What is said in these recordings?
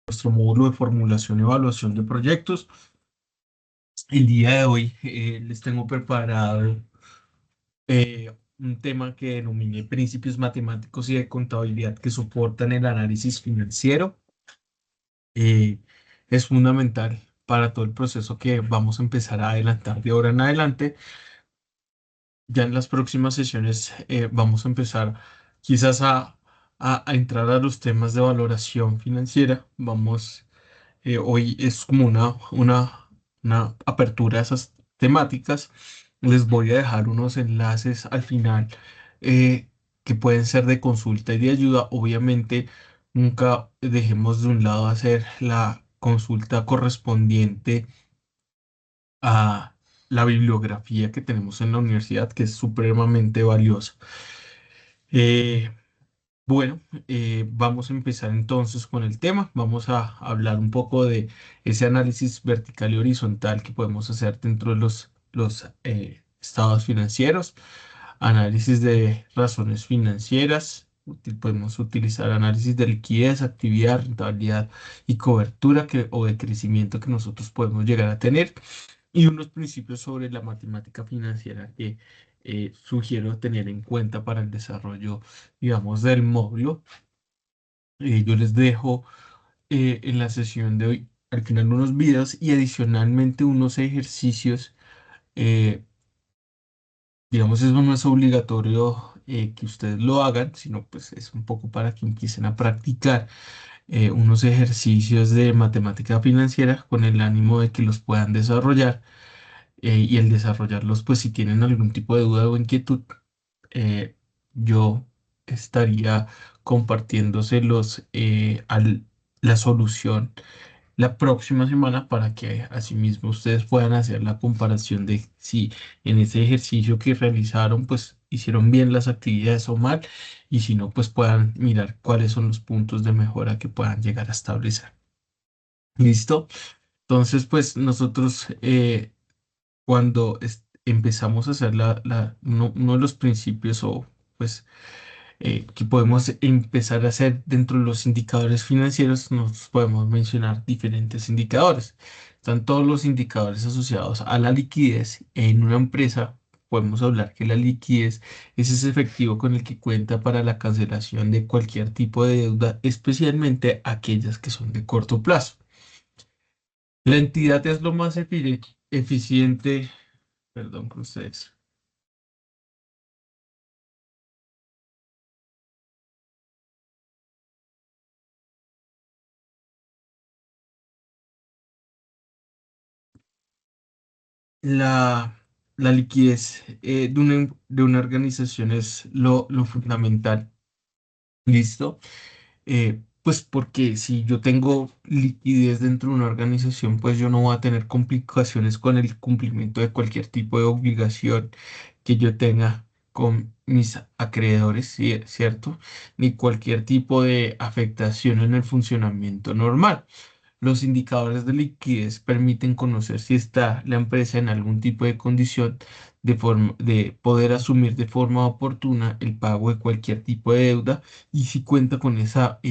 Nuestro módulo de formulación y evaluación de proyectos. El día de hoy les tengo preparado un tema que denominé principios matemáticos y de contabilidad que soportan el análisis financiero. Eh, es fundamental para todo el proceso que vamos a empezar a adelantar de ahora en adelante. Ya en las próximas sesiones vamos a empezar quizás a entrar a los temas de valoración financiera. Hoy es como una apertura a esas temáticas. Les voy a dejar unos enlaces al final eh, que pueden ser de consulta y de ayuda. Obviamente, nunca dejemos de un lado hacer la consulta correspondiente a la bibliografía que tenemos en la universidad, que es supremamente valiosa. Eh, bueno, vamos a empezar entonces con el tema. Vamos a hablar un poco de ese análisis vertical y horizontal que podemos hacer dentro de los estados financieros, análisis de razones financieras. Podemos utilizar análisis de liquidez, actividad, rentabilidad y cobertura o de crecimiento que nosotros podemos llegar a tener y unos principios sobre la matemática financiera que sugiero tener en cuenta para el desarrollo, digamos, del módulo. Yo les dejo en la sesión de hoy al final unos videos y adicionalmente unos ejercicios. eh, digamos, eso no es obligatorio que ustedes lo hagan, sino pues es un poco para que empiecen a practicar unos ejercicios de matemática financiera con el ánimo de que los puedan desarrollar. Y el desarrollarlos, pues si tienen algún tipo de duda o inquietud, yo estaría compartiéndoselos la solución la próxima semana para que asimismo ustedes puedan hacer la comparación de si en ese ejercicio que realizaron, pues hicieron bien las actividades o mal, y si no, pues puedan mirar cuáles son los puntos de mejora que puedan llegar a establecer. ¿Listo? Entonces, pues nosotros cuando empezamos a hacer uno de los principios o pues que podemos empezar a hacer dentro de los indicadores financieros, nos podemos mencionar diferentes indicadores. Están todos los indicadores asociados a la liquidez en una empresa. Podemos hablar que la liquidez es ese efectivo con el que cuenta para la cancelación de cualquier tipo de deuda, especialmente aquellas que son de corto plazo. La entidad es lo más eficiente, perdón con ustedes. La, la liquidez de una organización es lo fundamental. ¿Listo? Pues porque si yo tengo liquidez dentro de una organización, pues yo no voy a tener complicaciones con el cumplimiento de cualquier tipo de obligación que yo tenga con mis acreedores, ¿cierto? Ni cualquier tipo de afectación en el funcionamiento normal. Los indicadores de liquidez permiten conocer si está la empresa en algún tipo de condición de poder asumir de forma oportuna el pago de cualquier tipo de deuda y si cuenta con esa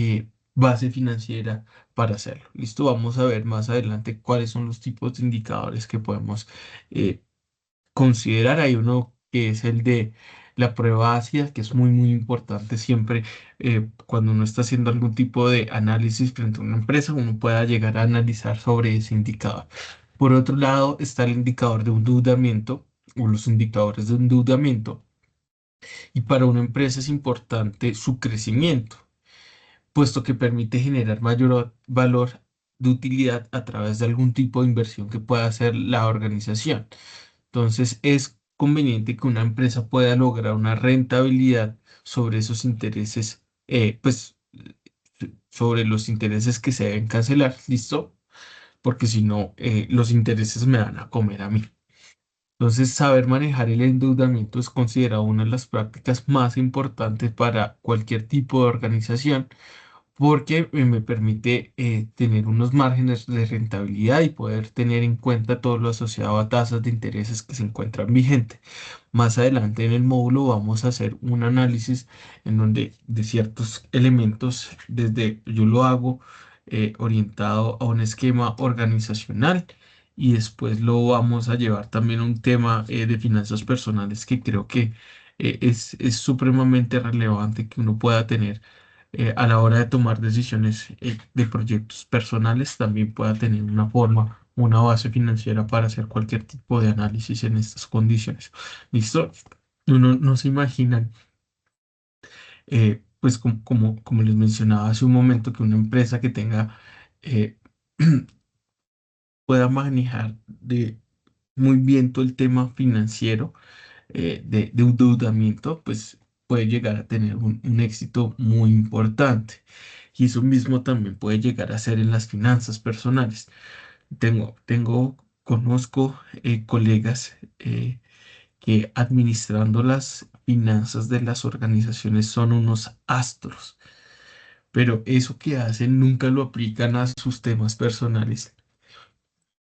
base financiera para hacerlo. Listo, vamos a ver más adelante cuáles son los tipos de indicadores que podemos eh, considerar. Hay uno que es el de la prueba ácida, que es muy importante siempre cuando uno está haciendo algún tipo de análisis frente a una empresa, uno pueda llegar a analizar sobre ese indicador. Por otro lado, está el indicador de endeudamiento o los indicadores de endeudamiento. Y para una empresa es importante su crecimiento, puesto que permite generar mayor valor de utilidad a través de algún tipo de inversión que pueda hacer la organización. Entonces, es conveniente que una empresa pueda lograr una rentabilidad sobre esos intereses, pues sobre los intereses que se deben cancelar, ¿listo? Porque si no, los intereses me van a comer a mí. Entonces, saber manejar el endeudamiento es considerado una de las prácticas más importantes para cualquier tipo de organización porque me permite tener unos márgenes de rentabilidad y poder tener en cuenta todo lo asociado a tasas de intereses que se encuentran vigentes. Más adelante en el módulo vamos a hacer un análisis en donde de ciertos elementos, desde yo lo hago orientado a un esquema organizacional y después lo vamos a llevar también a un tema de finanzas personales que creo que es supremamente relevante que uno pueda tener a la hora de tomar decisiones de proyectos personales, también pueda tener una forma, una base financiera para hacer cualquier tipo de análisis en estas condiciones. ¿Listo? Uno no se imagina, pues como les mencionaba hace un momento, que una empresa que tenga, eh, pueda manejar muy bien todo el tema financiero de endeudamiento, pues puede llegar a tener un éxito muy importante. Y eso mismo también puede llegar a ser en las finanzas personales. Conozco colegas que administrando las finanzas de las organizaciones son unos astros, pero eso que hacen nunca lo aplican a sus temas personales.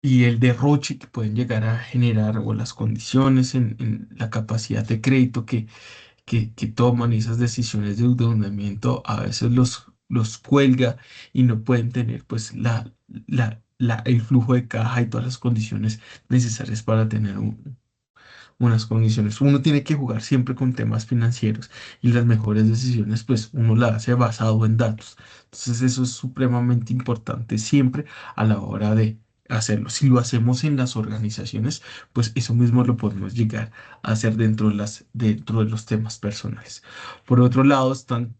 Y el derroche que pueden llegar a generar o las condiciones en la capacidad de crédito que toman esas decisiones de endeudamiento a veces los cuelga y no pueden tener pues el flujo de caja y todas las condiciones necesarias para tener unas condiciones. Uno tiene que jugar siempre con temas financieros y las mejores decisiones, pues uno las hace basado en datos. Entonces eso es supremamente importante siempre a la hora de hacerlo. Si lo hacemos en las organizaciones, pues eso mismo lo podemos llegar a hacer dentro de los temas personales. Por otro lado, son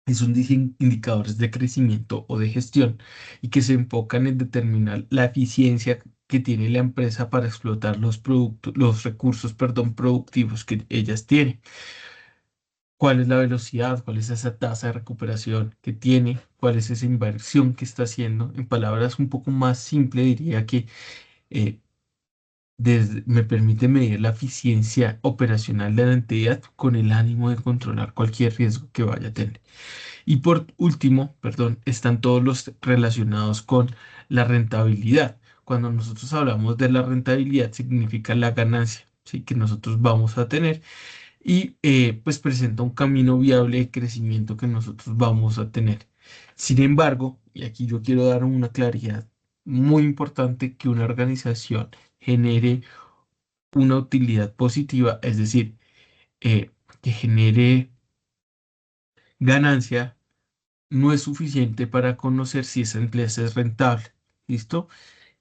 indicadores de crecimiento o de gestión y que se enfocan en determinar la eficiencia que tiene la empresa para explotar los recursos, perdón, productivos que ellas tienen. ¿Cuál es la velocidad? ¿Cuál es esa tasa de recuperación que tiene? ¿Cuál es esa inversión que está haciendo? En palabras un poco más simples, diría que eh, me permite medir la eficiencia operacional de la entidad con el ánimo de controlar cualquier riesgo que vaya a tener. Y por último, perdón, están todos los relacionados con la rentabilidad. Cuando nosotros hablamos de la rentabilidad, significa la ganancia, ¿sí? Que nosotros vamos a tener y pues presenta un camino viable de crecimiento que nosotros vamos a tener. Sin embargo, y aquí yo quiero dar una claridad muy importante, que una organización genere una utilidad positiva, es decir, que genere ganancia no es suficiente para conocer si esa empresa es rentable. ¿Listo?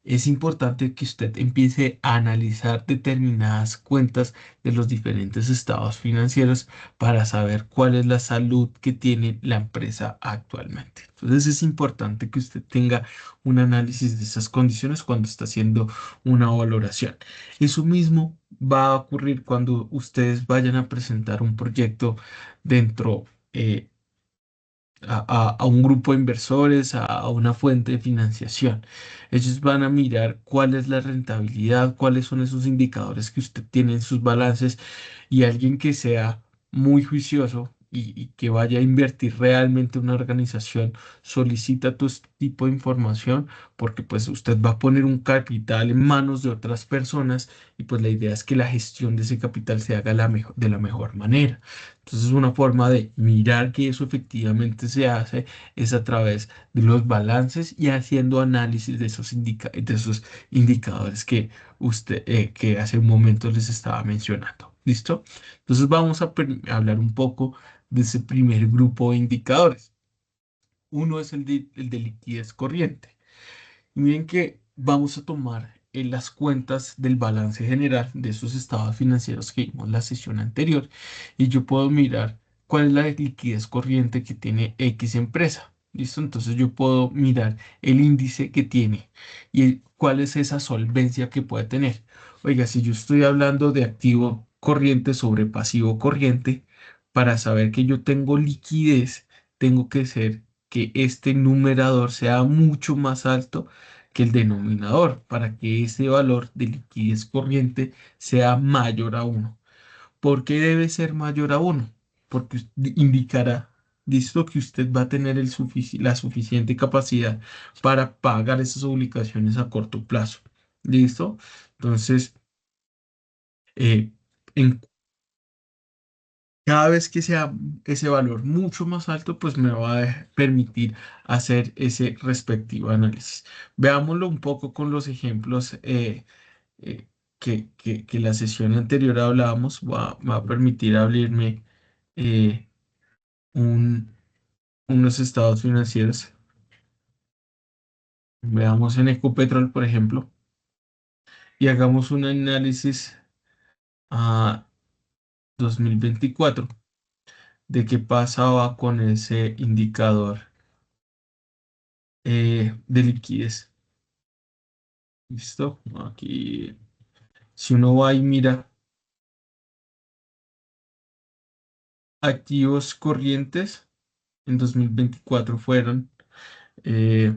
Es importante que usted empiece a analizar determinadas cuentas de los diferentes estados financieros para saber cuál es la salud que tiene la empresa actualmente. Entonces es importante que usted tenga un análisis de esas condiciones cuando está haciendo una valoración. Eso mismo va a ocurrir cuando ustedes vayan a presentar un proyecto dentro a un grupo de inversores, a una fuente de financiación. Ellos van a mirar cuál es la rentabilidad, cuáles son esos indicadores que usted tiene en sus balances, y alguien que sea muy juicioso y que vaya a invertir realmente en una organización solicita todo este tipo de información, porque pues usted va a poner un capital en manos de otras personas y pues la idea es que la gestión de ese capital se haga de la mejor manera. Entonces, una forma de mirar que eso efectivamente se hace es a través de los balances y haciendo análisis de esos indicadores que que hace un momento les estaba mencionando. ¿Listo? Entonces, vamos a hablar un poco de ese primer grupo de indicadores. Uno es el de liquidez corriente. Y miren que vamos a tomar en las cuentas del balance general de esos estados financieros que vimos la sesión anterior y yo puedo mirar cuál es la liquidez corriente que tiene X empresa. ¿Listo? Entonces yo puedo mirar el índice que tiene y cuál es esa solvencia que puede tener. Oiga, si yo estoy hablando de activo corriente sobre pasivo corriente, para saber que yo tengo liquidez, tengo que ser que este numerador sea mucho más alto que el denominador para que ese valor de liquidez corriente sea mayor a uno. ¿Por qué debe ser mayor a uno? Porque indicará, listo, que usted va a tener la suficiente capacidad para pagar esas obligaciones a corto plazo. ¿Listo? Entonces, eh, en Cada vez que sea ese valor mucho más alto, pues me va a permitir hacer ese respectivo análisis. Veámoslo un poco con los ejemplos eh, que la sesión anterior hablábamos. Va a permitir abrirme eh, un- unos estados financieros. Veamos en Ecopetrol, por ejemplo, y hagamos un análisis a 2024 de qué pasaba con ese indicador de liquidez. ¿Listo? Aquí, si uno va y mira activos corrientes en 2024 fueron eh,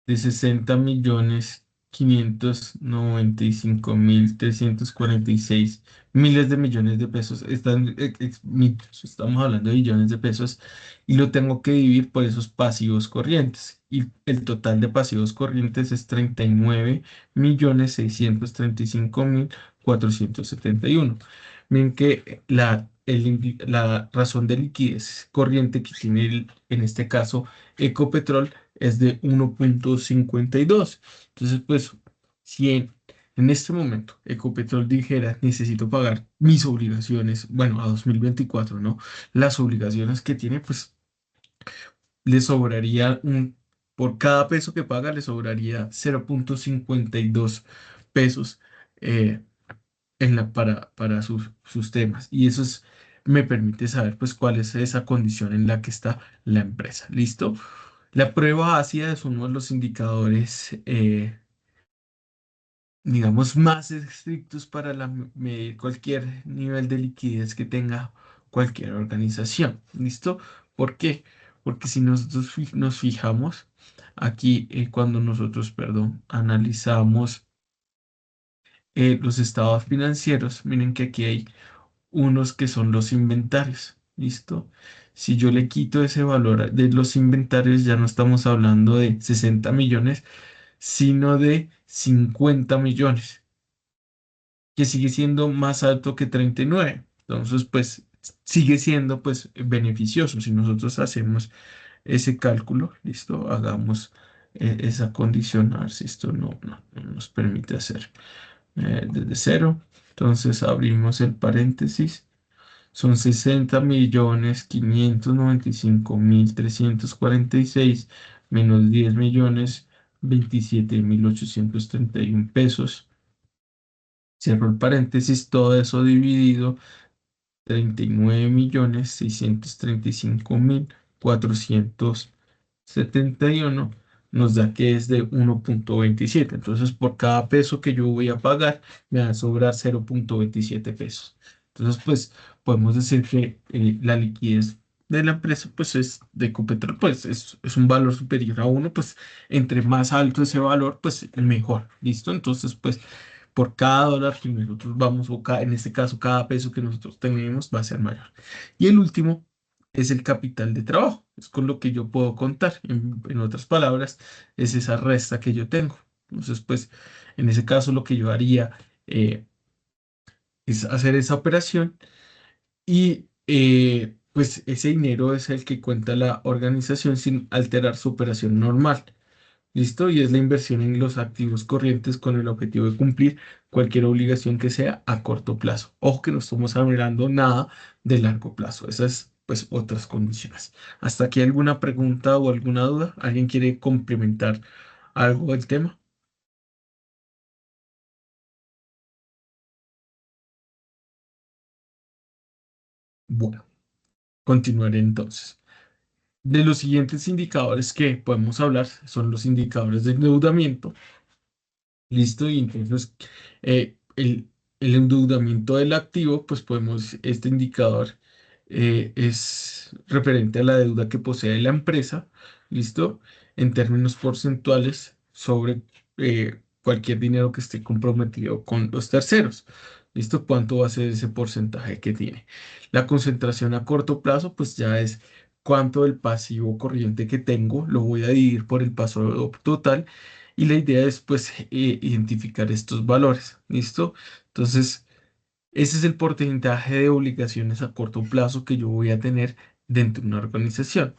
de 60.595.346 miles de millones de pesos. Estamos hablando de billones de pesos y lo tengo que dividir por esos pasivos corrientes. Y el total de pasivos corrientes es 39.635.471. Miren que la razón de liquidez corriente que tiene en este caso Ecopetrol es de 1,52. Entonces, pues, si en este momento Ecopetrol dijera, necesito pagar mis obligaciones, bueno, a 2024, ¿no? Las obligaciones que tiene, pues, le sobraría por cada peso que paga, le sobraría 0,52 pesos eh, para sus temas. Y eso me permite saber, pues, cuál es esa condición en la que está la empresa. ¿Listo? La prueba ácida es uno de los indicadores, digamos, más estrictos para medir cualquier nivel de liquidez que tenga cualquier organización. ¿Listo? ¿Por qué? Porque si nosotros nos fijamos aquí, cuando nosotros, perdón, analizamos los estados financieros, miren que aquí hay unos que son los inventarios. ¿Listo? Si yo le quito ese valor de los inventarios, ya no estamos hablando de 60 millones, sino de 50 millones, que sigue siendo más alto que 39. Entonces, pues sigue siendo pues beneficioso. Si nosotros hacemos ese cálculo, listo, hagamos esa condición, a ver si esto no nos permite hacer desde cero. Entonces abrimos el paréntesis. Son 60.595.346 menos 10.027.831 pesos. Cierro el paréntesis, todo eso dividido 39.635.471 nos da que es de 1,27. Entonces, por cada peso que yo voy a pagar, me va a sobrar 0,27 pesos. Entonces, pues, podemos decir que la liquidez de la empresa, pues, es de Ecopetrol, pues, es un valor superior a uno, pues, entre más alto ese valor, pues, mejor. ¿Listo? Entonces, pues, por cada dólar que nosotros vamos, en este caso, cada peso que nosotros tenemos va a ser mayor. Y el último es el capital de trabajo, es con lo que yo puedo contar. En otras palabras, es esa resta que yo tengo. Entonces, pues, en ese caso, lo que yo haría es hacer esa operación y pues ese dinero es el que cuenta la organización sin alterar su operación normal. ¿Listo? Y es la inversión en los activos corrientes con el objetivo de cumplir cualquier obligación que sea a corto plazo. Ojo que no estamos hablando nada de largo plazo. Esas, pues, otras condiciones. ¿Hasta aquí alguna pregunta o alguna duda? ¿Alguien quiere complementar algo del tema? Bueno, continuaré entonces. De los siguientes indicadores que podemos hablar son los indicadores de endeudamiento. Listo, y entonces el endeudamiento del activo, pues podemos, este indicador es referente a la deuda que posee la empresa, listo, en términos porcentuales sobre cualquier dinero que esté comprometido con los terceros, listo, cuánto va a ser ese porcentaje que tiene. La concentración a corto plazo, pues ya es cuánto del pasivo corriente que tengo, lo voy a dividir por el paso total y la idea es pues identificar estos valores, ¿listo? Entonces, Ese es el porcentaje de obligaciones a corto plazo que yo voy a tener dentro de una organización.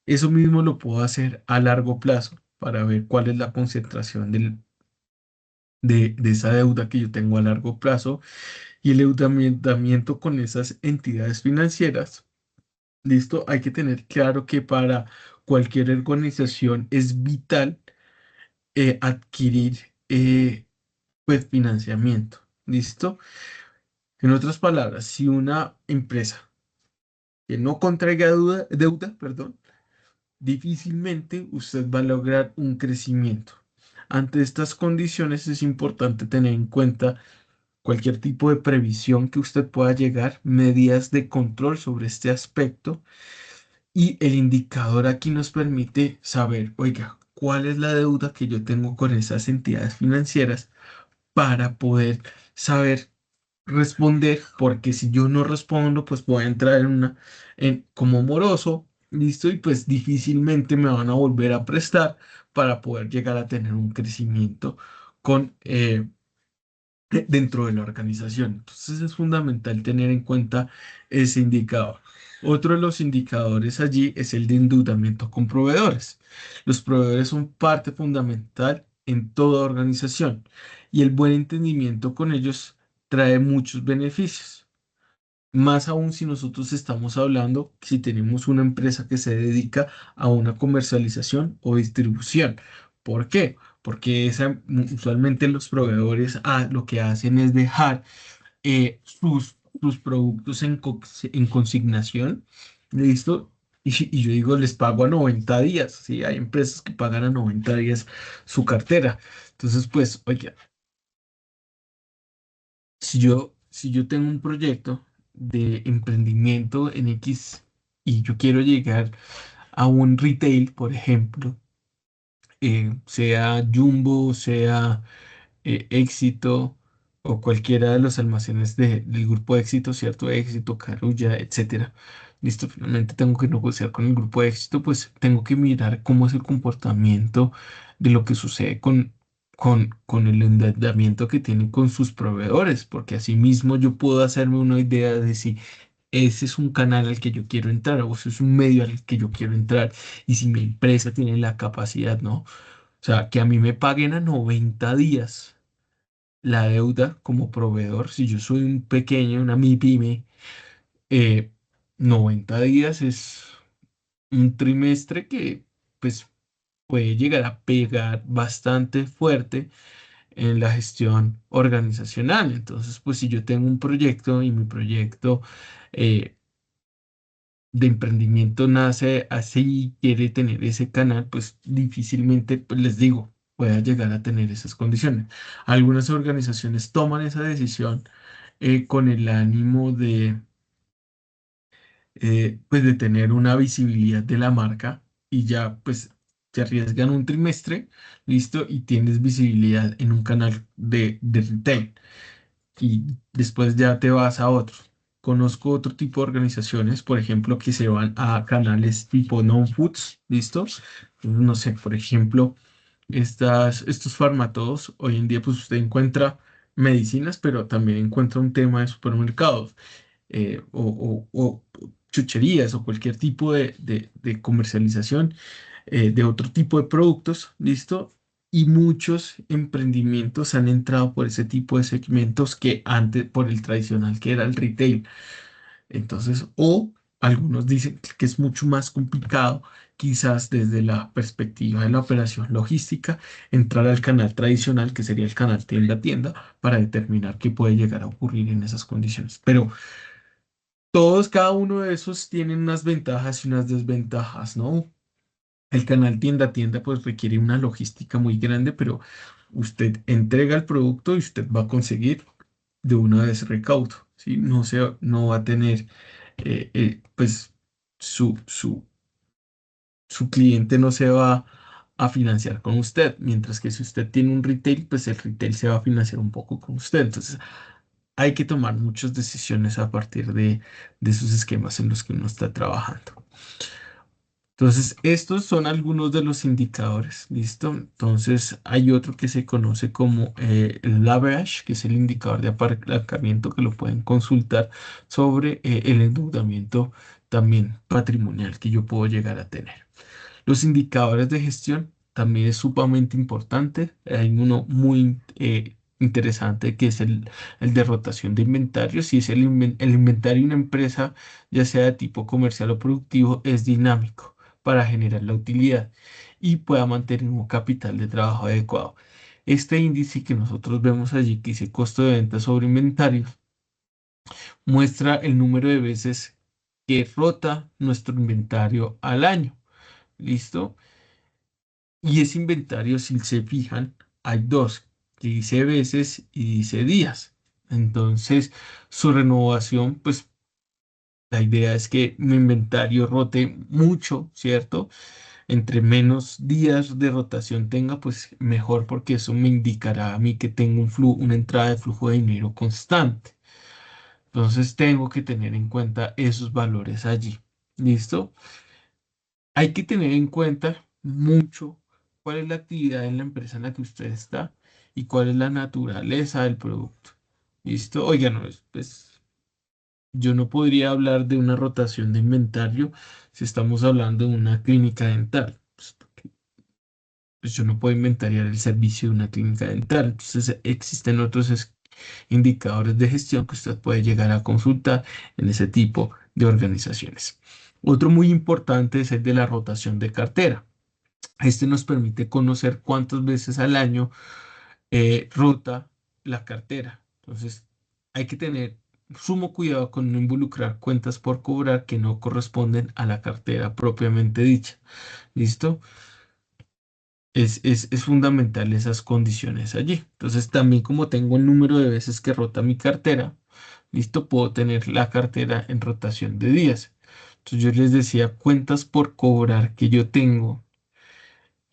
Eso mismo lo puedo hacer a largo plazo para ver cuál es la concentración de esa deuda que yo tengo a largo plazo y el endeudamiento con esas entidades financieras. Listo, hay que tener claro que para cualquier organización es vital adquirir pues financiamiento. ¿Listo? En otras palabras, si una empresa que no contraiga deuda, perdón, difícilmente usted va a lograr un crecimiento. Ante estas condiciones es importante tener en cuenta cualquier tipo de previsión que usted pueda llegar, medidas de control sobre este aspecto y el indicador aquí nos permite saber, oiga, cuál es la deuda que yo tengo con esas entidades financieras para poder saber responder, porque si yo no respondo, pues voy a entrar como moroso, listo, y pues difícilmente me van a volver a prestar para poder llegar a tener un crecimiento con, dentro de la organización. Entonces es fundamental tener en cuenta ese indicador. Otro de los indicadores allí es el de endeudamiento con proveedores. Los proveedores son parte fundamental en toda organización y el buen entendimiento con ellos trae muchos beneficios. Más aún si nosotros estamos hablando, si tenemos una empresa que se dedica a una comercialización o distribución. ¿Por qué? Porque usualmente los proveedores lo que hacen es dejar sus productos en consignación, ¿listo? Y yo digo, les pago a 90 días, ¿sí? Hay empresas que pagan a 90 días su cartera. Entonces, pues, oye, si yo tengo un proyecto de emprendimiento en X y yo quiero llegar a un retail, por ejemplo, sea Jumbo, sea Éxito o cualquiera de los almacenes del grupo Éxito, ¿cierto? Éxito, Carulla, etcétera. Listo, finalmente tengo que negociar con el grupo Éxito, pues tengo que mirar cómo es el comportamiento de lo que sucede con el endeudamiento que tienen con sus proveedores, porque asimismo yo puedo hacerme una idea de si ese es un canal al que yo quiero entrar o ese es un medio al que yo quiero entrar y si mi empresa tiene la capacidad, ¿no? O sea, que a mí me paguen a 90 días la deuda como proveedor, si yo soy un pequeño, una MIPYME, eh, 90 días es un trimestre que pues puede llegar a pegar bastante fuerte en la gestión organizacional. Entonces, pues si yo tengo un proyecto y mi proyecto eh, de emprendimiento nace así y quiere tener ese canal, pues difícilmente, pues les digo, pueda llegar a tener esas condiciones. Algunas organizaciones toman esa decisión con el ánimo pues de tener una visibilidad de la marca y ya pues te arriesgan un trimestre, listo, y tienes visibilidad en un canal de retail y después ya te vas a otro. Conozco otro tipo de organizaciones, por ejemplo, que se van a canales tipo non-foods, ¿listo? No sé, por ejemplo, estos farmatodos, hoy en día pues usted encuentra medicinas, pero también encuentra un tema de supermercados o chucherías o cualquier tipo de comercialización de otro tipo de productos, ¿listo? Y muchos emprendimientos han entrado por ese tipo de segmentos que antes, por el tradicional que era el retail. Entonces, o algunos dicen que es mucho más complicado, quizás desde la perspectiva de la operación logística, entrar al canal tradicional, que sería el canal tienda a tienda, para determinar qué puede llegar a ocurrir en esas condiciones. Pero todos, cada uno de esos tienen unas ventajas y unas desventajas, ¿no? El canal tienda a tienda pues requiere una logística muy grande, pero usted entrega el producto y usted va a conseguir de una vez recaudo, ¿sí? No va a tener, pues su cliente no se va a financiar con usted, mientras que si usted tiene un retail, pues el retail se va a financiar un poco con usted. Entonces, hay que tomar muchas decisiones a partir de esos esquemas en los que uno está trabajando. Entonces, estos son algunos de los indicadores, ¿listo? Entonces, hay otro que se conoce como el leverage, que es el indicador de apalancamiento que lo pueden consultar sobre el endeudamiento también patrimonial que yo puedo llegar a tener. Los indicadores de gestión también es sumamente importante. Hay uno muy interesante que es el de rotación de inventario. Si es el inventario de una empresa, ya sea de tipo comercial o productivo, es dinámico para generar la utilidad y pueda mantener un capital de trabajo adecuado. Este índice que nosotros vemos allí, que dice costo de venta sobre inventario, muestra el número de veces que rota nuestro inventario al año. ¿Listo? Y ese inventario, si se fijan, hay dos, que dice veces y dice días. Entonces, su renovación, pues la idea es que mi inventario rote mucho, ¿cierto? Entre menos días de rotación tenga, pues mejor, porque eso me indicará a mí que tengo una entrada de flujo de dinero constante. Entonces, tengo que tener en cuenta esos valores allí. ¿Listo? Hay que tener en cuenta mucho cuál es la actividad en la empresa en la que usted está y cuál es la naturaleza del producto. ¿Listo? Oiga, no, pues yo no podría hablar de una rotación de inventario si estamos hablando de una clínica dental. Pues, porque, pues, yo no puedo inventariar el servicio de una clínica dental. Entonces existen otros indicadores de gestión que usted puede llegar a consultar en ese tipo de organizaciones. Otro muy importante es el de la rotación de cartera. Este nos permite conocer cuántas veces al año rota la cartera. Entonces, hay que tener sumo cuidado con no involucrar cuentas por cobrar que no corresponden a la cartera propiamente dicha. ¿Listo? Es fundamental esas condiciones allí. Entonces, también como tengo el número de veces que rota mi cartera, ¿listo? Puedo tener la cartera en rotación de días. Entonces, yo les decía cuentas por cobrar que yo tengo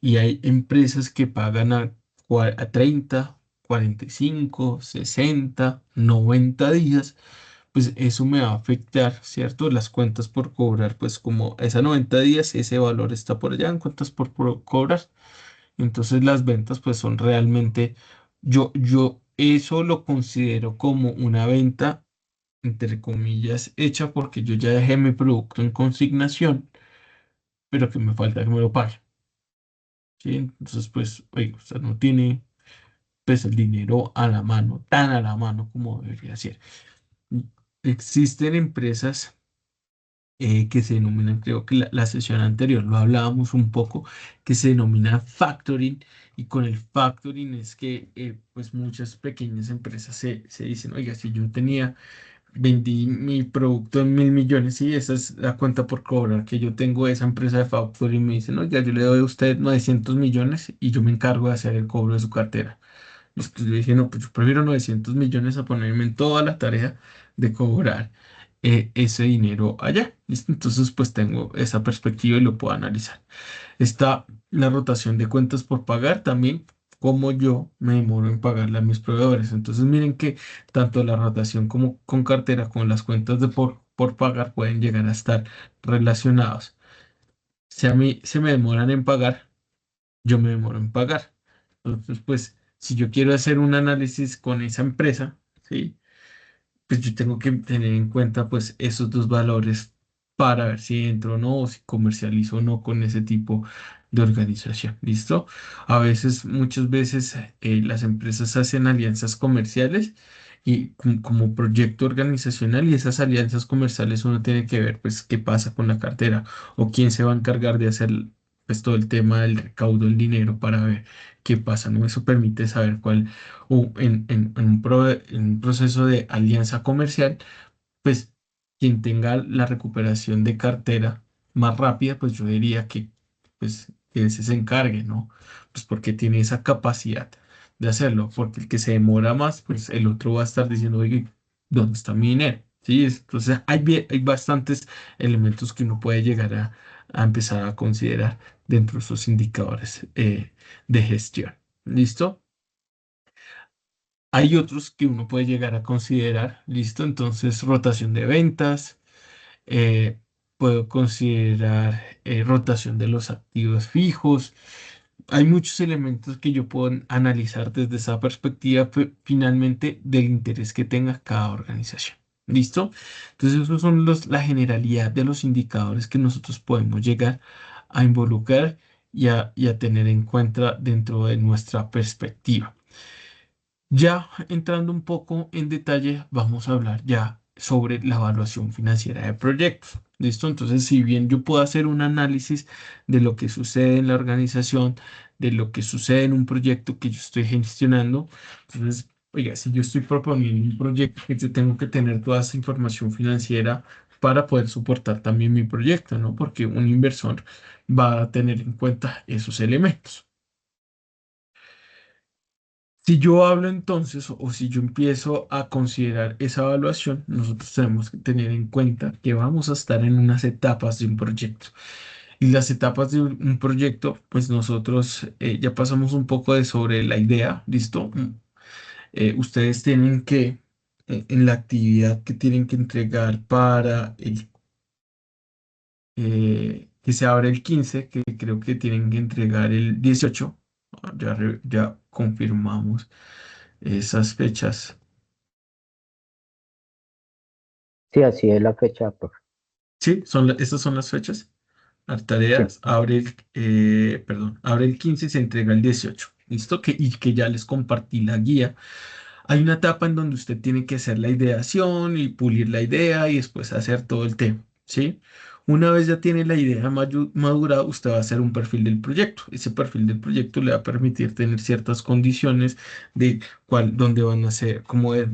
y hay empresas que pagan a 30, 45, 60, 90 días, pues eso me va a afectar, ¿cierto? Las cuentas por cobrar, pues como esa 90 días, ese valor está por allá en cuentas por cobrar. Entonces las ventas pues son realmente, yo eso lo considero como una venta, entre comillas, hecha porque yo ya dejé mi producto en consignación, pero que me falta que me lo pague. ¿Sí? Entonces, pues, oye, usted no tiene pues el dinero a la mano, tan a la mano como debería ser. Y existen empresas que se denominan, creo que la sesión anterior lo hablábamos un poco, que se denomina factoring, y con el factoring es que pues muchas pequeñas empresas se dicen, oiga, si yo vendí mi producto en 1.000 millones y esa es la cuenta por cobrar que yo tengo de esa empresa de factoring, me dicen, oiga, yo le doy a usted 900 millones y yo me encargo de hacer el cobro de su cartera. Pues yo dije, no, pues yo prefiero 900 millones a ponerme en toda la tarea de cobrar ese dinero allá. ¿Listo? Entonces, pues tengo esa perspectiva y lo puedo analizar. Está la rotación de cuentas por pagar también, como yo me demoro en pagarle a mis proveedores. Entonces, miren que tanto la rotación como con cartera, con las cuentas de por pagar pueden llegar a estar relacionados. Si a mí se me demoran en pagar, yo me demoro en pagar. Entonces, pues, si yo quiero hacer un análisis con esa empresa, ¿sí? Pues yo tengo que tener en cuenta, pues, esos dos valores para ver si entro o no, o si comercializo o no con ese tipo de organización. ¿Listo? A veces, muchas veces, las empresas hacen alianzas comerciales y como proyecto organizacional y esas alianzas comerciales uno tiene que ver, pues, qué pasa con la cartera o quién se va a encargar de hacer, pues, todo el tema del recaudo del dinero para ver qué pasa, ¿no? Eso permite saber cuál, o en un proceso de alianza comercial, pues quien tenga la recuperación de cartera más rápida, pues yo diría pues, que ese se encargue, ¿no? Pues porque tiene esa capacidad de hacerlo, porque el que se demora más, pues el otro va a estar diciendo, oye, ¿dónde está mi dinero? Sí, entonces hay bastantes elementos que uno puede llegar a empezar a considerar dentro de esos indicadores de gestión. ¿Listo? Hay otros que uno puede llegar a considerar, ¿listo? Entonces, rotación de ventas, puedo considerar rotación de los activos fijos. Hay muchos elementos que yo puedo analizar desde esa perspectiva, finalmente, del interés que tenga cada organización. ¿Listo? Entonces, esos son la generalidad de los indicadores que nosotros podemos llegar a involucrar y a tener en cuenta dentro de nuestra perspectiva. Ya entrando un poco en detalle, vamos a hablar ya sobre la evaluación financiera de proyectos. ¿Listo? Entonces, si bien yo puedo hacer un análisis de lo que sucede en la organización, de lo que sucede en un proyecto que yo estoy gestionando, entonces, oiga, si yo estoy proponiendo un proyecto, que yo tengo que tener toda esa información financiera para poder soportar también mi proyecto, ¿no? Porque un inversor va a tener en cuenta esos elementos. Si yo hablo entonces o si yo empiezo a considerar esa evaluación, nosotros tenemos que tener en cuenta que vamos a estar en unas etapas de un proyecto. Y las etapas de un proyecto, pues nosotros ya pasamos un poco de sobre la idea, ¿listo? Ustedes tienen que, en la actividad que tienen que entregar para que se abre el 15, que creo que tienen que entregar el 18, ya, ya confirmamos esas fechas. Sí, así es la fecha, profe. Sí, estas son las fechas. Las Sí. tareas abre el 15 y se entrega el 18. ¿Listo? Y que ya les compartí la guía. Hay una etapa en donde usted tiene que hacer la ideación y pulir la idea y después hacer todo el tema, ¿sí? Una vez ya tiene la idea madurada, usted va a hacer un perfil del proyecto. Ese perfil del proyecto le va a permitir tener ciertas condiciones de dónde van a ser, cómo es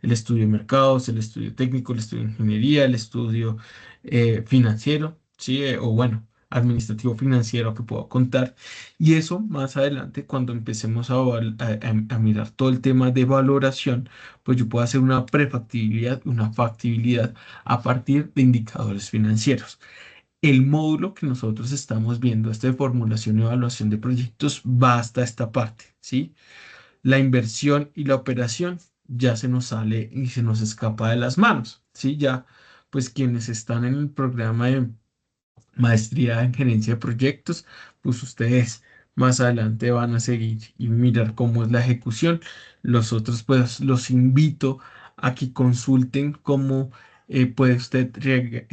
el estudio de mercados, el estudio técnico, el estudio de ingeniería, el estudio financiero, ¿sí? O bueno, administrativo financiero que puedo contar. Y eso más adelante, cuando empecemos a mirar todo el tema de valoración, pues yo puedo hacer una prefactibilidad, una factibilidad a partir de indicadores financieros. El módulo que nosotros estamos viendo, este de formulación y evaluación de proyectos, va hasta esta parte, ¿sí? La inversión y la operación ya se nos sale y se nos escapa de las manos, ¿sí? Ya, pues quienes están en el programa de maestría en gerencia de proyectos, pues ustedes más adelante van a seguir y mirar cómo es la ejecución. Los otros, pues los invito a que consulten cómo puede usted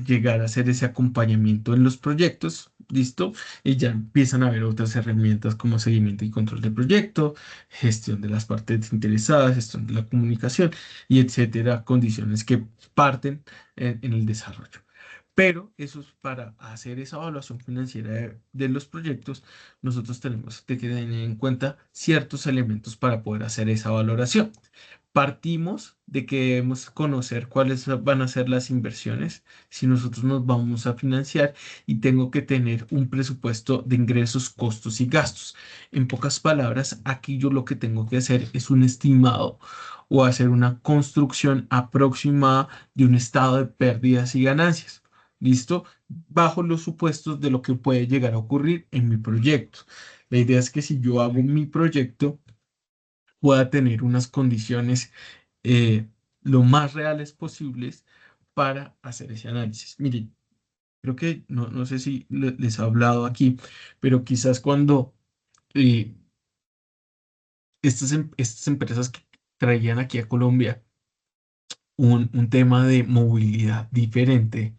llegar a hacer ese acompañamiento en los proyectos. ¿Listo? Y ya empiezan a ver otras herramientas como seguimiento y control de proyecto, gestión de las partes interesadas, gestión de la comunicación y etcétera, condiciones que parten en el desarrollo. Pero eso es para hacer esa evaluación financiera de los proyectos, nosotros tenemos que tener en cuenta ciertos elementos para poder hacer esa valoración. Partimos de que debemos conocer cuáles van a ser las inversiones, si nosotros nos vamos a financiar y tengo que tener un presupuesto de ingresos, costos y gastos. En pocas palabras, aquí yo lo que tengo que hacer es un estimado o hacer una construcción aproximada de un estado de pérdidas y ganancias. ¿Listo? Bajo los supuestos de lo que puede llegar a ocurrir en mi proyecto. La idea es que si yo hago mi proyecto, pueda tener unas condiciones lo más reales posibles para hacer ese análisis. Miren, creo que no sé si les he hablado aquí, pero quizás cuando eh, estas empresas que traían aquí a Colombia un tema de movilidad diferente,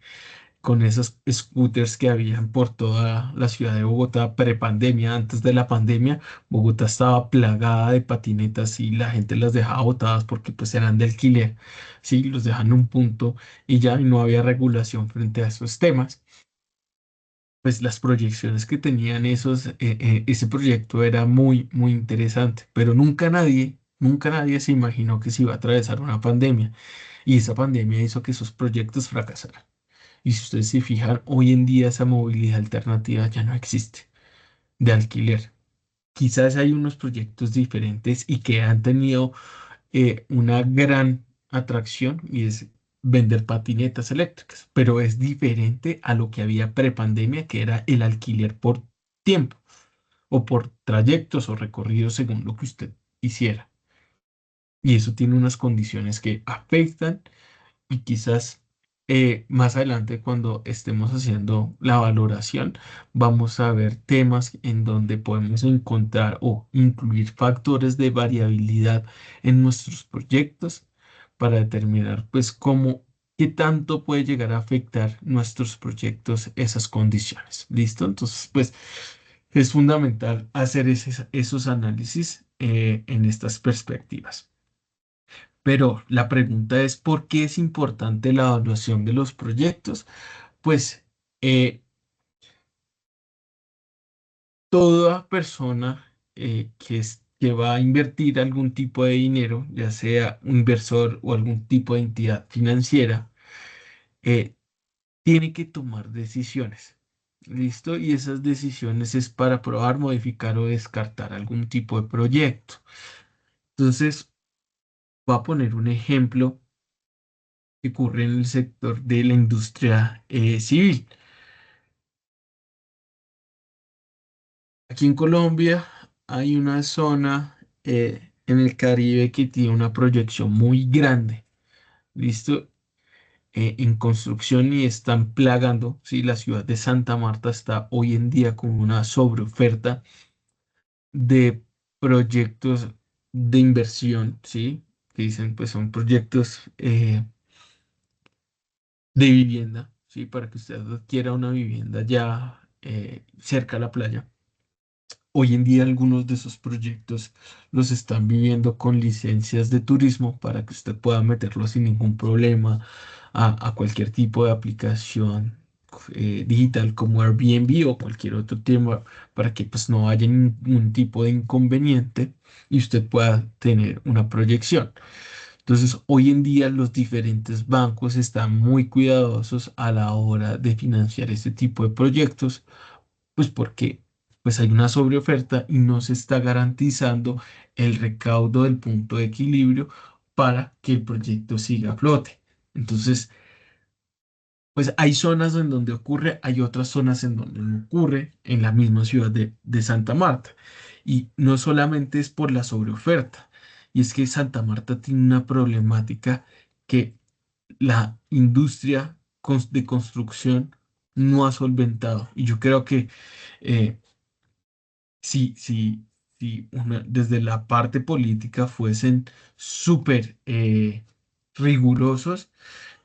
con esos scooters que habían por toda la ciudad de Bogotá prepandemia, antes de la pandemia, Bogotá estaba plagada de patinetas y la gente las dejaba botadas porque pues eran de alquiler, sí, los dejan en un punto y ya no había regulación frente a esos temas. Pues las proyecciones que tenían ese proyecto era muy, muy interesante, pero nunca nadie se imaginó que se iba a atravesar una pandemia y esa pandemia hizo que esos proyectos fracasaran. Y si ustedes se fijan, hoy en día esa movilidad alternativa ya no existe de alquiler. Quizás hay unos proyectos diferentes y que han tenido una gran atracción y es vender patinetas eléctricas, pero es diferente a lo que había prepandemia, que era el alquiler por tiempo o por trayectos o recorridos según lo que usted hiciera. Y eso tiene unas condiciones que afectan y quizás más adelante, cuando estemos haciendo la valoración, vamos a ver temas en donde podemos encontrar o incluir factores de variabilidad en nuestros proyectos para determinar, pues, qué tanto puede llegar a afectar nuestros proyectos esas condiciones. ¿Listo? Entonces, pues, es fundamental hacer esos análisis en estas perspectivas. Pero la pregunta es, ¿por qué es importante la evaluación de los proyectos? Pues eh, toda persona que va a invertir algún tipo de dinero, ya sea un inversor o algún tipo de entidad financiera, eh, tiene que tomar decisiones. ¿Listo? Y esas decisiones es para aprobar, modificar o descartar algún tipo de proyecto. Entonces, voy a poner un ejemplo que ocurre en el sector de la industria civil. Aquí en Colombia hay una zona en el Caribe que tiene una proyección muy grande, ¿listo? En construcción y están plagando, ¿sí? La ciudad de Santa Marta está hoy en día con una sobreoferta de proyectos de inversión, ¿sí? Que dicen, pues son proyectos de vivienda, ¿sí? Para que usted adquiera una vivienda ya cerca a la playa. Hoy en día algunos de esos proyectos los están viviendo con licencias de turismo para que usted pueda meterlo sin ningún problema a cualquier tipo de aplicación digital como Airbnb o cualquier otro tema para que pues no haya ningún tipo de inconveniente y usted pueda tener una proyección. Entonces, hoy en día los diferentes bancos están muy cuidadosos a la hora de financiar este tipo de proyectos pues porque pues hay una sobreoferta y no se está garantizando el recaudo del punto de equilibrio para que el proyecto siga a flote. Entonces, pues hay zonas en donde ocurre, hay otras zonas en donde no ocurre en la misma ciudad de Santa Marta. Y no solamente es por la sobreoferta, y es que Santa Marta tiene una problemática que la industria de construcción no ha solventado. Y yo creo que eh, si desde la parte política fuesen súper rigurosos,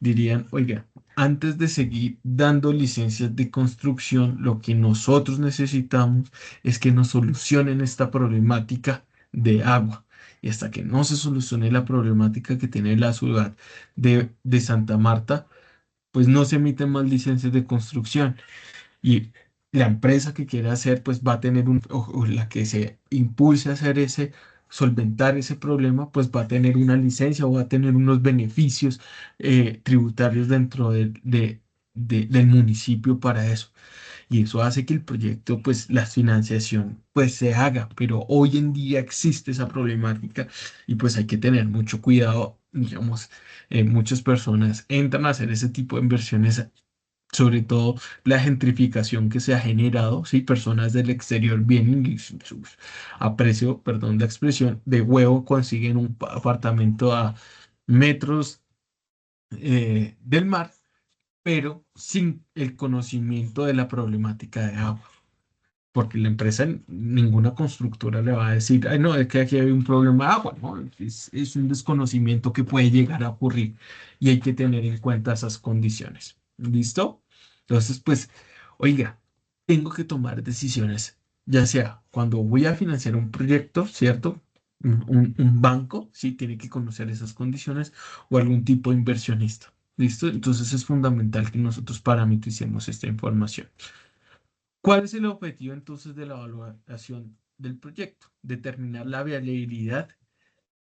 dirían, oiga, antes de seguir dando licencias de construcción, lo que nosotros necesitamos es que nos solucionen esta problemática de agua. Y hasta que no se solucione la problemática que tiene la ciudad de Santa Marta, pues no se emiten más licencias de construcción. Y la empresa que quiera hacer, pues va a tener o la que se impulse a hacer solventar ese problema, pues va a tener una licencia o va a tener unos beneficios tributarios dentro del municipio para eso. Y eso hace que el proyecto, pues la financiación, pues se haga. Pero hoy en día existe esa problemática y pues hay que tener mucho cuidado. Digamos, muchas personas entran a hacer ese tipo de inversiones sobre todo la gentrificación que se ha generado, si personas del exterior vienen y a precio, perdón la expresión, de huevo consiguen un apartamento a metros del mar, pero sin el conocimiento de la problemática de agua. Porque la empresa, ninguna constructora le va a decir, ay, no, es que aquí hay un problema de agua, ¿no? Es un desconocimiento que puede llegar a ocurrir y hay que tener en cuenta esas condiciones. ¿Listo? Entonces, pues, oiga, tengo que tomar decisiones, ya sea cuando voy a financiar un proyecto, ¿cierto? Un banco, sí, tiene que conocer esas condiciones o algún tipo de inversionista. ¿Listo? Entonces es fundamental que nosotros parametricemos esta información. ¿Cuál es el objetivo entonces de la evaluación del proyecto? Determinar la viabilidad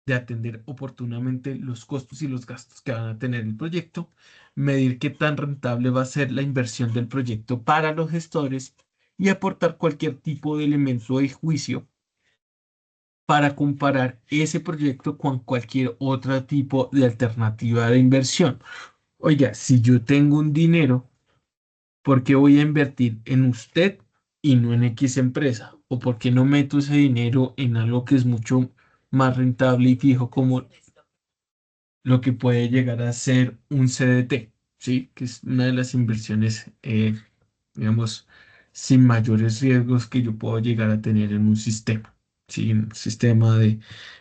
de atender oportunamente los costos y los gastos que van a tener el proyecto, medir qué tan rentable va a ser la inversión del proyecto para los gestores y aportar cualquier tipo de elemento de juicio para comparar ese proyecto con cualquier otro tipo de alternativa de inversión. Oiga, si yo tengo un dinero, ¿por qué voy a invertir en usted y no en X empresa? ¿O por qué no meto ese dinero en algo que es mucho más rentable y fijo como lo que puede llegar a ser un CDT? ¿sí? Que es una de las inversiones, digamos, sin mayores riesgos que yo puedo llegar a tener en un sistema, ¿sí? En un sistema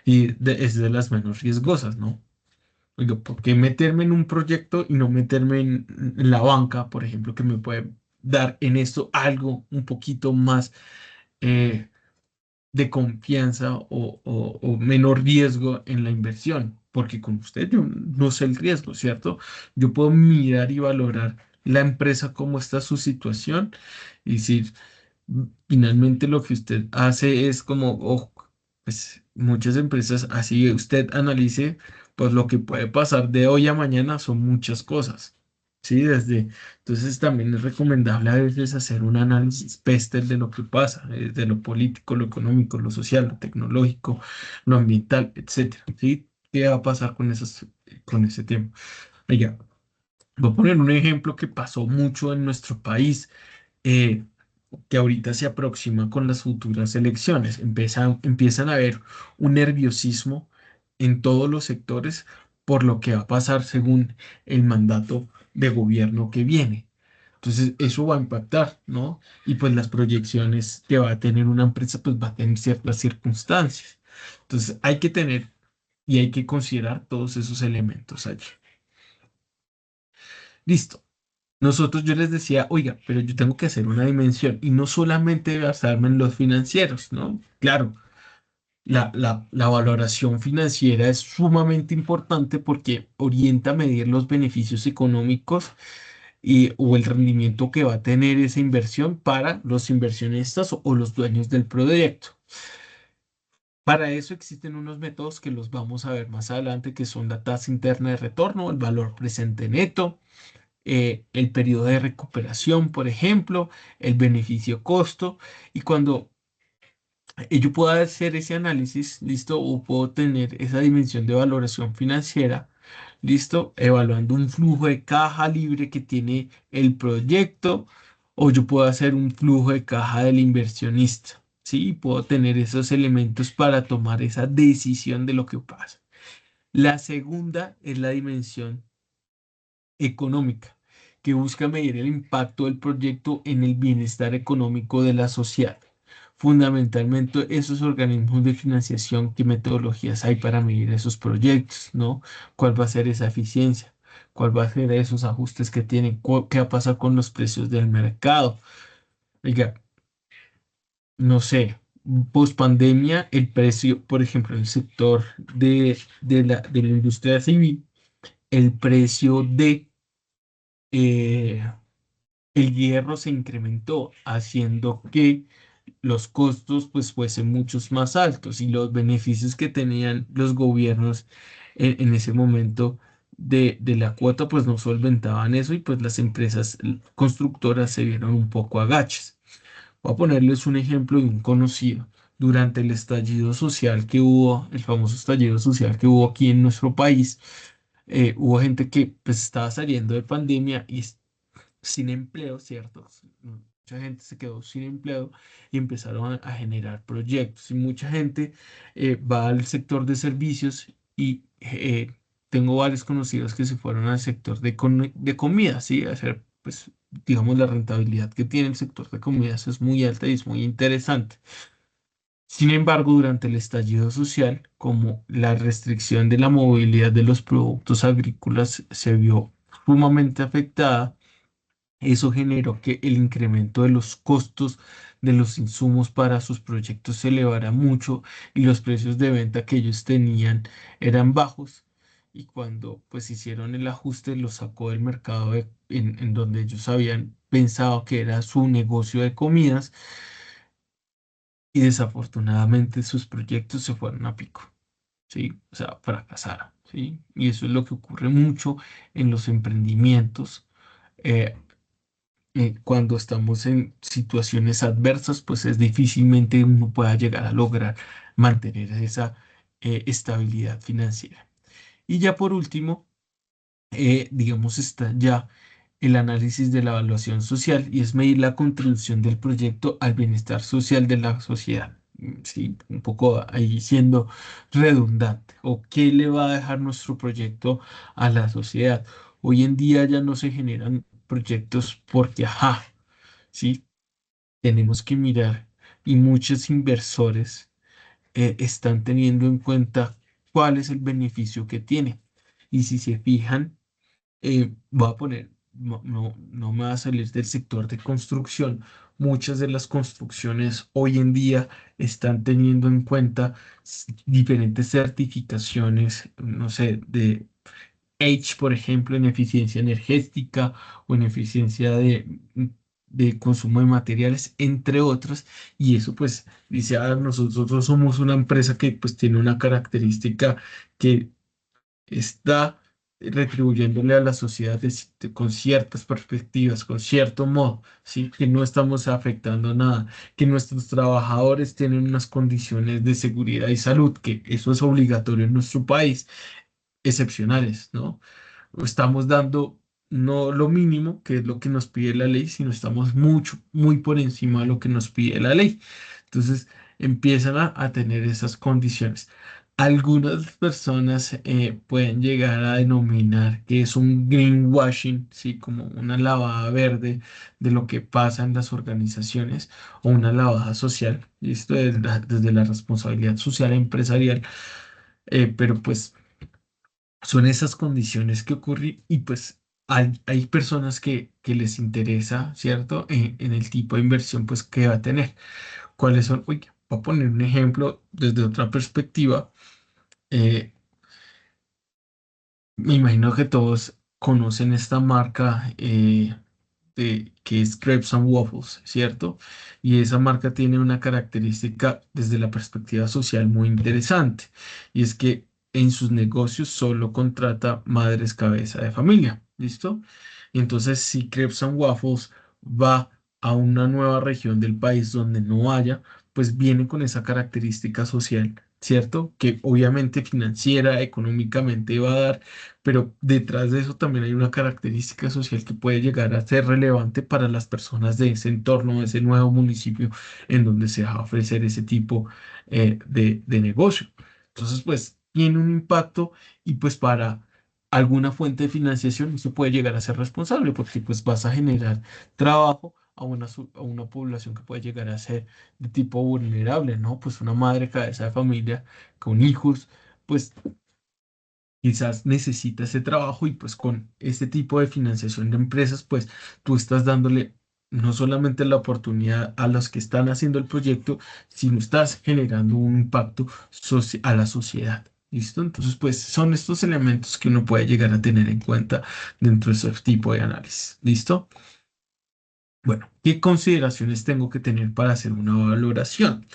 es de las menos riesgosas, ¿no? Oiga, ¿por qué meterme en un proyecto y no meterme en la banca, por ejemplo, que me puede dar en esto algo un poquito más eh, de confianza o menor riesgo en la inversión? Porque con usted yo no sé el riesgo, ¿cierto? Yo puedo mirar y valorar la empresa, cómo está su situación y decir, finalmente lo que usted hace es como, pues muchas empresas, así usted analice, pues lo que puede pasar de hoy a mañana son muchas cosas. Sí, entonces también es recomendable a veces hacer un análisis pester de lo que pasa, de lo político, lo económico, lo social, lo tecnológico, lo ambiental, etcétera. ¿Sí? ¿Qué va a pasar con ese tiempo? Oiga, voy a poner un ejemplo que pasó mucho en nuestro país. eh, que ahorita se aproxima con las futuras elecciones. Empiezan a haber un nerviosismo en todos los sectores por lo que va a pasar según el mandato de gobierno que viene. Entonces, eso va a impactar, ¿no? Y pues las proyecciones que va a tener una empresa, pues va a tener ciertas circunstancias. Entonces, hay que tener y hay que considerar todos esos elementos allí. Listo. Nosotros yo les decía, oiga, pero yo tengo que hacer una dimensión y no solamente basarme en los financieros, ¿no? Claro, la valoración financiera es sumamente importante porque orienta a medir los beneficios económicos o el rendimiento que va a tener esa inversión para los inversionistas o los dueños del proyecto. Para eso existen unos métodos que los vamos a ver más adelante, que son la tasa interna de retorno, el valor presente neto, el periodo de recuperación, por ejemplo, el beneficio-costo. Y cuando yo pueda hacer ese análisis, listo, o puedo tener esa dimensión de valoración financiera, listo, evaluando un flujo de caja libre que tiene el proyecto, o yo puedo hacer un flujo de caja del inversionista. Sí, puedo tener esos elementos para tomar esa decisión de lo que pasa. La segunda es la dimensión económica, que busca medir el impacto del proyecto en el bienestar económico de la sociedad. Fundamentalmente, esos organismos de financiación, ¿qué metodologías hay para medir esos proyectos, ¿no? ¿Cuál va a ser esa eficiencia? ¿Cuál va a ser esos ajustes que tienen? ¿Qué va a pasar con los precios del mercado? Oiga, no sé, post pandemia, el precio, por ejemplo, en el sector de la industria civil, el precio de eh, el hierro se incrementó, haciendo que los costos pues fuesen muchos más altos y los beneficios que tenían los gobiernos en ese momento de la cuota pues no solventaban eso y pues las empresas constructoras se vieron un poco agaches. Voy a ponerles un ejemplo de un conocido. Durante el estallido social que hubo, el famoso estallido social que hubo aquí en nuestro país, hubo gente que pues estaba saliendo de pandemia y sin empleo, ¿cierto? Mucha gente se quedó sin empleo y empezaron a generar proyectos. Y mucha gente va al sector de servicios y tengo varios conocidos que se fueron al sector de comida, ¿sí? A hacer, pues, digamos, la rentabilidad que tiene el sector de comidas es muy alta y es muy interesante. Sin embargo, durante el estallido social, como la restricción de la movilidad de los productos agrícolas se vio sumamente afectada, eso generó que el incremento de los costos de los insumos para sus proyectos se elevara mucho y los precios de venta que ellos tenían eran bajos. Y cuando pues hicieron el ajuste, lo sacó del mercado en donde ellos habían pensado que era su negocio de comidas y desafortunadamente sus proyectos se fueron a pico, ¿sí? O sea, fracasaron, ¿sí? Y eso es lo que ocurre mucho en los emprendimientos. eh, Cuando estamos en situaciones adversas, pues es difícilmente uno pueda llegar a lograr mantener esa estabilidad financiera. Y ya por último, digamos, está ya el análisis de la evaluación social y es medir la contribución del proyecto al bienestar social de la sociedad. Sí, un poco ahí siendo redundante. ¿O qué le va a dejar nuestro proyecto a la sociedad? Hoy en día ya no se generan proyectos porque, ajá, sí, tenemos que mirar y muchos inversores están teniendo en cuenta cuál es el beneficio que tiene. Y si se fijan, voy a poner, no me va a salir del sector de construcción. Muchas de las construcciones hoy en día están teniendo en cuenta diferentes certificaciones, no sé, de por ejemplo, en eficiencia energética o en eficiencia de consumo de materiales, entre otras. Y eso pues dice, nosotros somos una empresa que pues tiene una característica que está retribuyéndole a la sociedad con ciertas perspectivas, con cierto modo, ¿sí? Que no estamos afectando nada, que nuestros trabajadores tienen unas condiciones de seguridad y salud, que eso es obligatorio en nuestro país, excepcionales, ¿no? Estamos dando no lo mínimo, que es lo que nos pide la ley, sino estamos muy por encima de lo que nos pide la ley. Entonces empiezan a tener esas condiciones. Algunas personas pueden llegar a denominar que es un greenwashing, ¿sí? Como una lavada verde de lo que pasa en las organizaciones o una lavada social, y esto desde la responsabilidad social empresarial, pero pues son esas condiciones que ocurren y pues hay personas que les interesa, ¿cierto? En el tipo de inversión pues que va a tener. ¿Cuáles son? Uy, voy a poner un ejemplo desde otra perspectiva. Eh, Me imagino que todos conocen esta marca que es Crepes and Waffles, ¿cierto? Y esa marca tiene una característica desde la perspectiva social muy interesante, y es que en sus negocios solo contrata madres cabeza de familia, ¿listo? Entonces, si Crepes and Waffles va a una nueva región del país donde no haya, pues viene con esa característica social, ¿cierto? Que obviamente financiera, económicamente va a dar, pero detrás de eso también hay una característica social que puede llegar a ser relevante para las personas de ese entorno, de ese nuevo municipio en donde se va a ofrecer ese tipo de negocio. Entonces, pues tiene un impacto y pues para alguna fuente de financiación eso puede llegar a ser responsable porque pues vas a generar trabajo a una población que puede llegar a ser de tipo vulnerable, ¿no? Pues una madre cabeza de familia con hijos, pues quizás necesita ese trabajo y pues con este tipo de financiación de empresas, pues tú estás dándole no solamente la oportunidad a los que están haciendo el proyecto, sino estás generando un impacto a la sociedad. ¿Listo? Entonces, pues son estos elementos que uno puede llegar a tener en cuenta dentro de ese tipo de análisis. ¿Listo? Bueno, ¿qué consideraciones tengo que tener para hacer una valoración?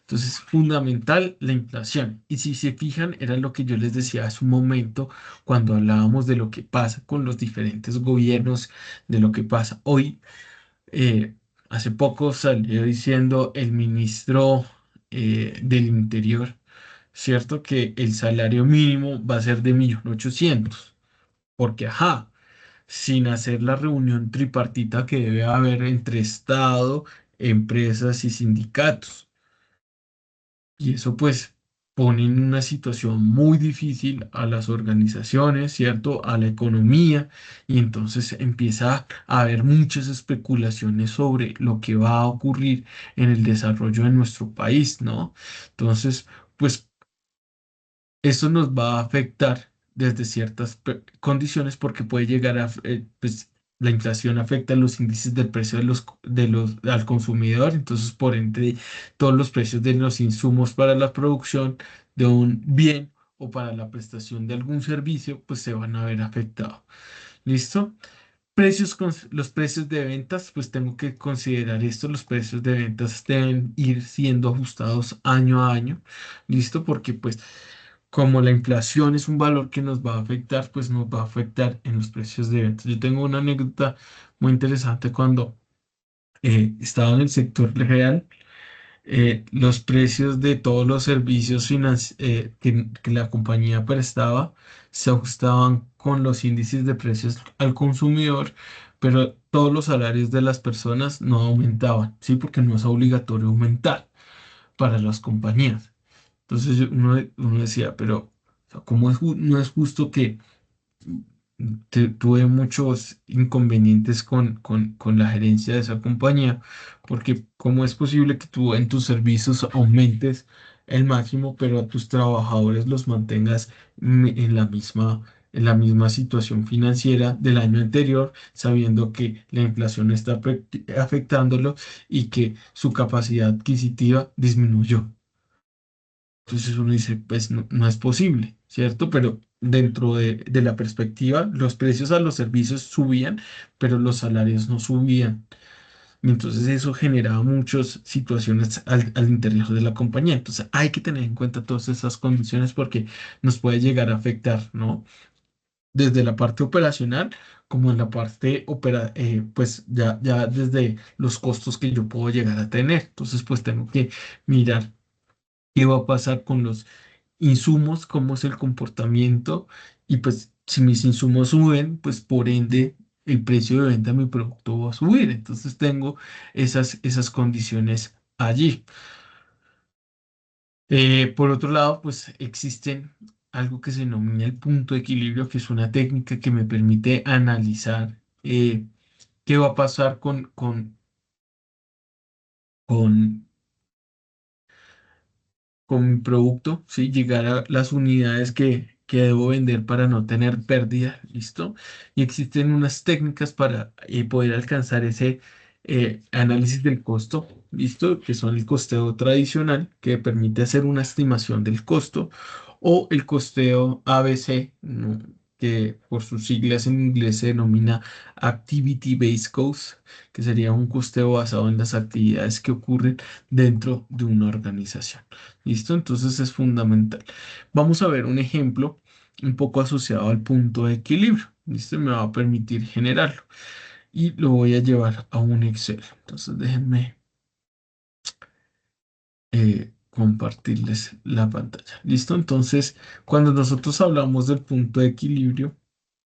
Entonces, fundamental la inflación. Y si se fijan, era lo que yo les decía hace un momento cuando hablábamos de lo que pasa con los diferentes gobiernos, de lo que pasa hoy. eh, Hace poco salió diciendo el ministro del Interior, ¿cierto? Que el salario mínimo va a ser de 1.800.000. Porque, ajá, sin hacer la reunión tripartita que debe haber entre Estado, empresas y sindicatos. Y eso pues pone en una situación muy difícil a las organizaciones, ¿cierto? A la economía, y entonces empieza a haber muchas especulaciones sobre lo que va a ocurrir en el desarrollo de nuestro país, ¿no? Entonces, pues eso nos va a afectar desde ciertas condiciones porque puede llegar a, pues, la inflación afecta los índices del precio al consumidor, entonces por ende todos los precios de los insumos para la producción de un bien o para la prestación de algún servicio, pues se van a ver afectados. ¿Listo? Los precios de ventas, pues tengo que considerar esto, los precios de ventas deben ir siendo ajustados año a año, ¿listo? Porque pues como la inflación es un valor que nos va a afectar, pues nos va a afectar en los precios de ventas. Yo tengo una anécdota muy interesante cuando estaba en el sector real, los precios de todos los servicios que la compañía prestaba se ajustaban con los índices de precios al consumidor, pero todos los salarios de las personas no aumentaban, ¿sí? Porque no es obligatorio aumentar para las compañías. Entonces uno decía, pero o sea, ¿cómo no es justo que tuve muchos inconvenientes con la gerencia de esa compañía, porque ¿cómo es posible que tú en tus servicios aumentes el máximo, pero a tus trabajadores los mantengas en la misma situación financiera del año anterior, sabiendo que la inflación está afectándolo y que su capacidad adquisitiva disminuyó? Entonces uno dice, pues no, no es posible, ¿cierto? Pero dentro de la perspectiva, los precios a los servicios subían, pero los salarios no subían. Y entonces eso generaba muchas situaciones al interior de la compañía. Entonces hay que tener en cuenta todas esas condiciones porque nos puede llegar a afectar, ¿no? Desde la parte operacional como en la parte pues ya desde los costos que yo puedo llegar a tener. Entonces pues tengo que mirar qué va a pasar con los insumos, cómo es el comportamiento y pues si mis insumos suben, pues por ende el precio de venta de mi producto va a subir. Entonces tengo esas condiciones allí. Por otro lado, pues existen algo que se denomina el punto de equilibrio, que es una técnica que me permite analizar qué va a pasar con con mi producto, ¿sí? Llegar a las unidades que debo vender para no tener pérdida, ¿listo? Y existen unas técnicas para poder alcanzar ese análisis del costo, ¿listo? Que son el costeo tradicional, que permite hacer una estimación del costo, o el costeo ABC, ¿no? Que por sus siglas en inglés se denomina Activity Based Cost, que sería un costeo basado en las actividades que ocurren dentro de una organización. ¿Listo? Entonces es fundamental. Vamos a ver un ejemplo un poco asociado al punto de equilibrio. ¿Listo? Me va a permitir generarlo. Y lo voy a llevar a un Excel. Entonces déjenme compartirles la pantalla. ¿Listo? Entonces, cuando nosotros hablamos del punto de equilibrio,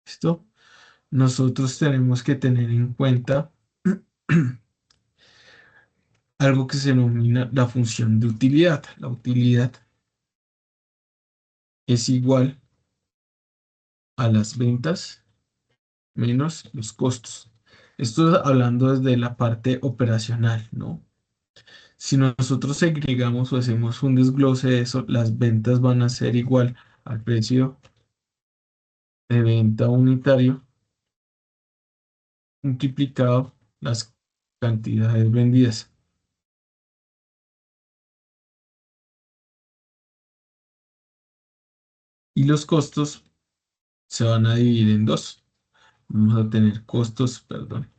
¿listo? Nosotros tenemos que tener en cuenta algo que se denomina la función de utilidad. La utilidad es igual a las ventas menos los costos. Esto hablando desde la parte operacional, ¿no? Si nosotros segregamos o hacemos un desglose de eso, las ventas van a ser igual al precio de venta unitario multiplicado las cantidades vendidas. Y los costos se van a dividir en dos. Vamos a tener costos, perdón,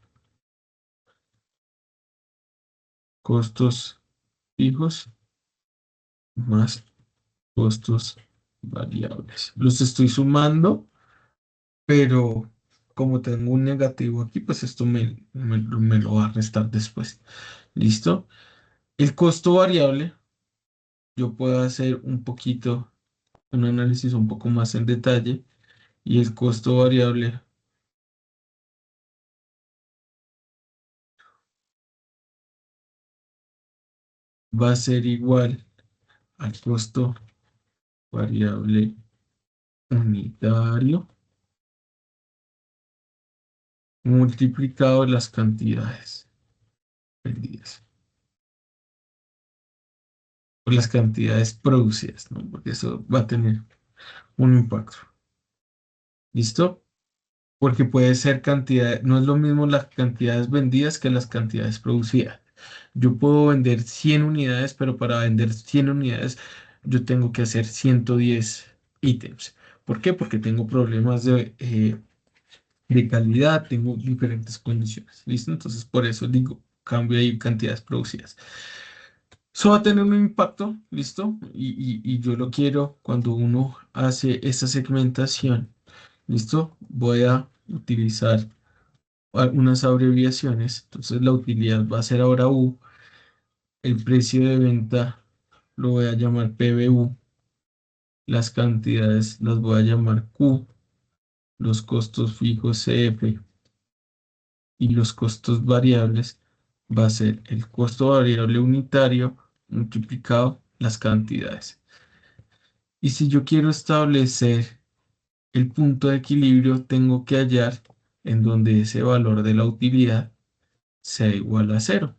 costos fijos más costos variables. Los estoy sumando, pero como tengo un negativo aquí, pues esto me lo va a restar después. ¿Listo? El costo variable, yo puedo hacer un análisis un poco más en detalle, y el costo variable va a ser igual al costo variable unitario multiplicado las cantidades vendidas o las cantidades producidas, ¿no? Porque eso va a tener un impacto. ¿Listo? Porque puede ser cantidad, no es lo mismo las cantidades vendidas que las cantidades producidas. Yo puedo vender 100 unidades, pero para vender 100 unidades yo tengo que hacer 110 ítems. ¿Por qué? Porque tengo problemas de calidad, tengo diferentes condiciones. ¿Listo? Entonces, por eso digo, cambio ahí cantidades producidas. Eso va a tener un impacto, ¿listo? Y yo lo quiero cuando uno hace esta segmentación. ¿Listo? Voy a utilizar algunas abreviaciones. Entonces la utilidad va a ser ahora U. El precio de venta lo voy a llamar PBU. Las cantidades las voy a llamar Q. Los costos fijos CF. Y los costos variables va a ser el costo variable unitario multiplicado las cantidades. Y si yo quiero establecer el punto de equilibrio tengo que hallar en donde ese valor de la utilidad sea igual a cero.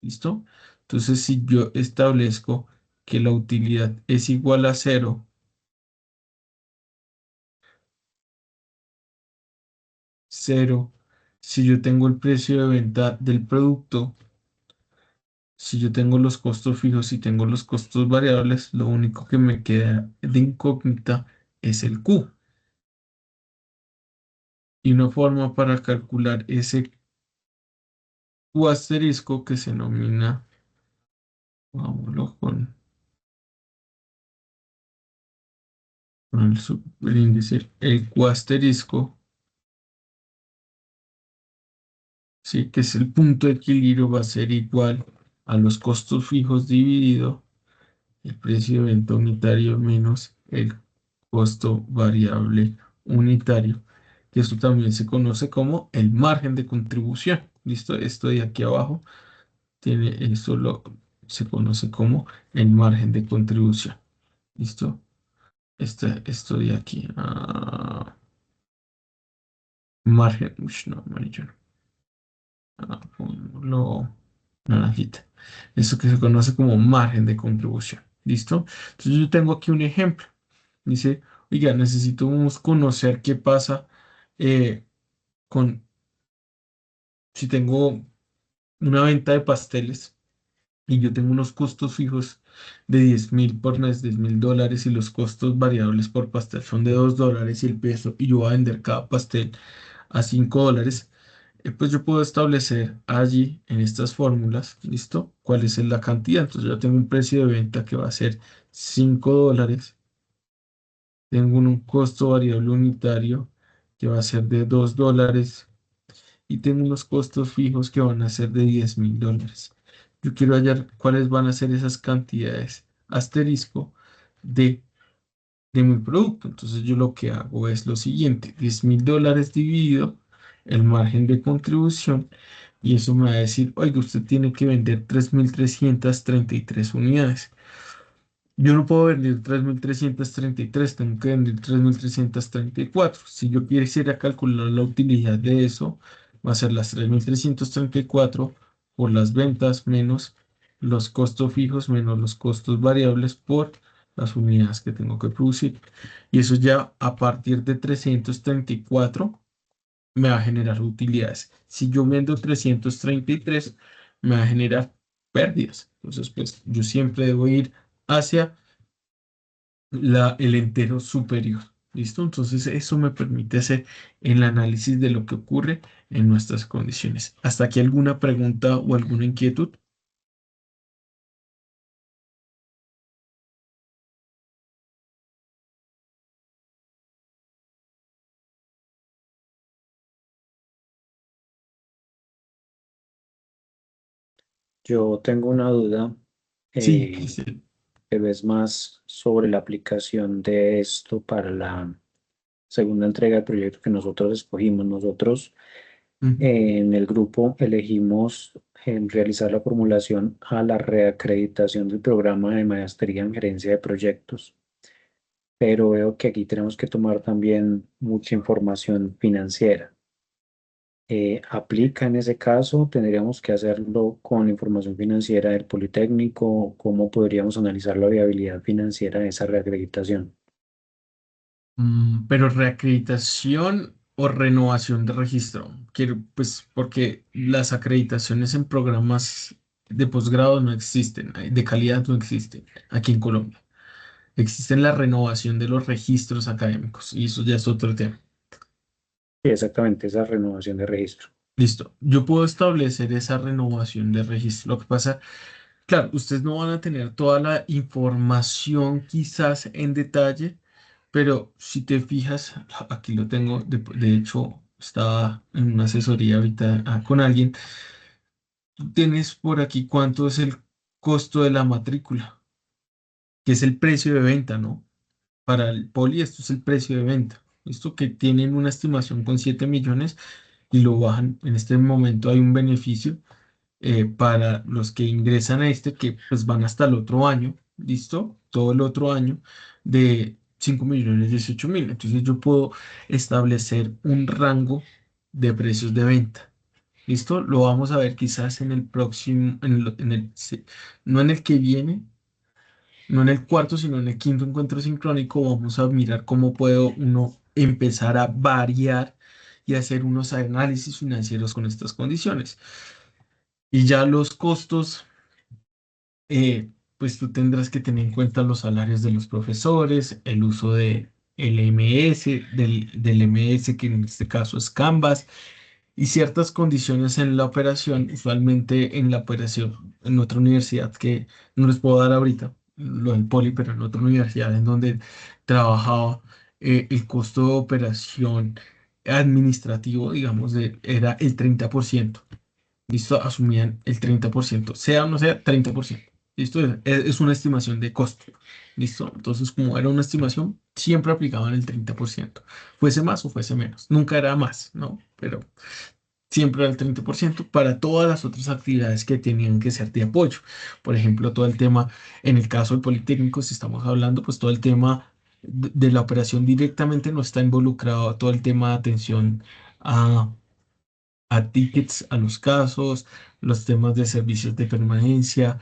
¿Listo? Entonces, si yo establezco que la utilidad es igual a cero, cero, si yo tengo el precio de venta del producto, si yo tengo los costos fijos y tengo los costos variables, lo único que me queda de incógnita es el Q. Y una forma para calcular ese Q asterisco que se denomina, vámonos con el superíndice, el Q asterisco, sí, que es el punto de equilibrio, va a ser igual a los costos fijos dividido el precio de venta unitario menos el costo variable unitario, que esto también se conoce como el margen de contribución. ¿Listo? Esto de aquí abajo tiene, se conoce como el margen de contribución. ¿Listo? Esto de aquí. Margen. Ush, no, amarillo no. Ponlo naranjita. Eso que se conoce como margen de contribución. ¿Listo? Entonces yo tengo aquí un ejemplo. Dice, oiga, necesitamos conocer qué pasa con si tengo una venta de pasteles y yo tengo unos costos fijos de 10.000 por mes, $10.000 y los costos variables por pastel son de $2 y el peso y yo voy a vender cada pastel a $5, pues yo puedo establecer allí en estas fórmulas, ¿listo? ¿Cuál es la cantidad? Entonces yo tengo un precio de venta que va a ser $5. Tengo un costo variable unitario que va a ser de $2 y tengo unos costos fijos que van a ser de $10.000. Yo quiero hallar cuáles van a ser esas cantidades asterisco de, de mi producto. Entonces yo lo que hago es lo siguiente, $10.000 dividido el margen de contribución y eso me va a decir, oiga, usted tiene que vender 3.333 unidades. Yo no puedo vender 3.333, tengo que vender 3.334. Si yo quisiera calcular la utilidad de eso, va a ser las 3.334 por las ventas menos los costos fijos menos los costos variables por las unidades que tengo que producir. Y eso ya a partir de 334 me va a generar utilidades. Si yo vendo 333, me va a generar pérdidas. Entonces, pues yo siempre debo ir hacia el entero superior. ¿Listo? Entonces eso me permite hacer el análisis de lo que ocurre en nuestras condiciones. ¿Hasta aquí alguna pregunta o alguna inquietud? Yo tengo una duda, Sí, eh, pero es más sobre la aplicación de esto para la segunda entrega del proyecto que nosotros escogimos. Nosotros ujú. en el grupo elegimos realizar la formulación a la reacreditación del programa de maestría en gerencia de proyectos, pero veo que aquí tenemos que tomar también mucha información financiera. ¿Aplica en ese caso? ¿Tendríamos que hacerlo con información financiera del Politécnico? ¿Cómo podríamos analizar la viabilidad financiera de esa reacreditación? Pero reacreditación o renovación de registro. Quiero, pues, porque las acreditaciones en programas de posgrado no existen, de calidad no existen aquí en Colombia. Existen la renovación de los registros académicos y eso ya es otro tema. Sí, exactamente, esa renovación de registro. Listo. Yo puedo establecer esa renovación de registro. Lo que pasa, claro, ustedes no van a tener toda la información quizás en detalle, pero si te fijas, aquí lo tengo, de hecho, estaba en una asesoría ahorita con alguien. Tú tienes por aquí cuánto es el costo de la matrícula, que es el precio de venta, ¿no? Para el poli, esto es el precio de venta. Esto que tienen una estimación con 7 millones y lo bajan. En este momento hay un beneficio para los que ingresan a este, que pues van hasta el otro año, ¿listo? Todo el otro año, de 5.018.000. Entonces yo puedo establecer un rango de precios de venta. ¿Listo? Lo vamos a ver quizás en el próximo, no en el que viene, no en el cuarto, sino en el quinto encuentro sincrónico. Vamos a mirar cómo puedo uno empezar a variar y hacer unos análisis financieros con estas condiciones. Y ya los costos, pues tú tendrás que tener en cuenta los salarios de los profesores, el uso de LMS, del MS, que en este caso es Canvas, y ciertas condiciones en la operación, usualmente en la operación en otra universidad que no les puedo dar ahorita, lo del Poli, pero en otra universidad en donde trabajaba, el costo de operación administrativo, digamos, era el 30%. ¿Listo? Asumían el 30%, sea o no sea, 30%. ¿Listo? Es una estimación de costo. ¿Listo? Entonces, como era una estimación, siempre aplicaban el 30%. Fuese más o fuese menos. Nunca era más, ¿no? Pero siempre era el 30% para todas las otras actividades que tenían que ser de apoyo. Por ejemplo, todo el tema, en el caso del Politécnico, si estamos hablando, pues todo el tema de la operación directamente no está involucrado todo el tema de atención a tickets, a los casos, los temas de servicios de permanencia,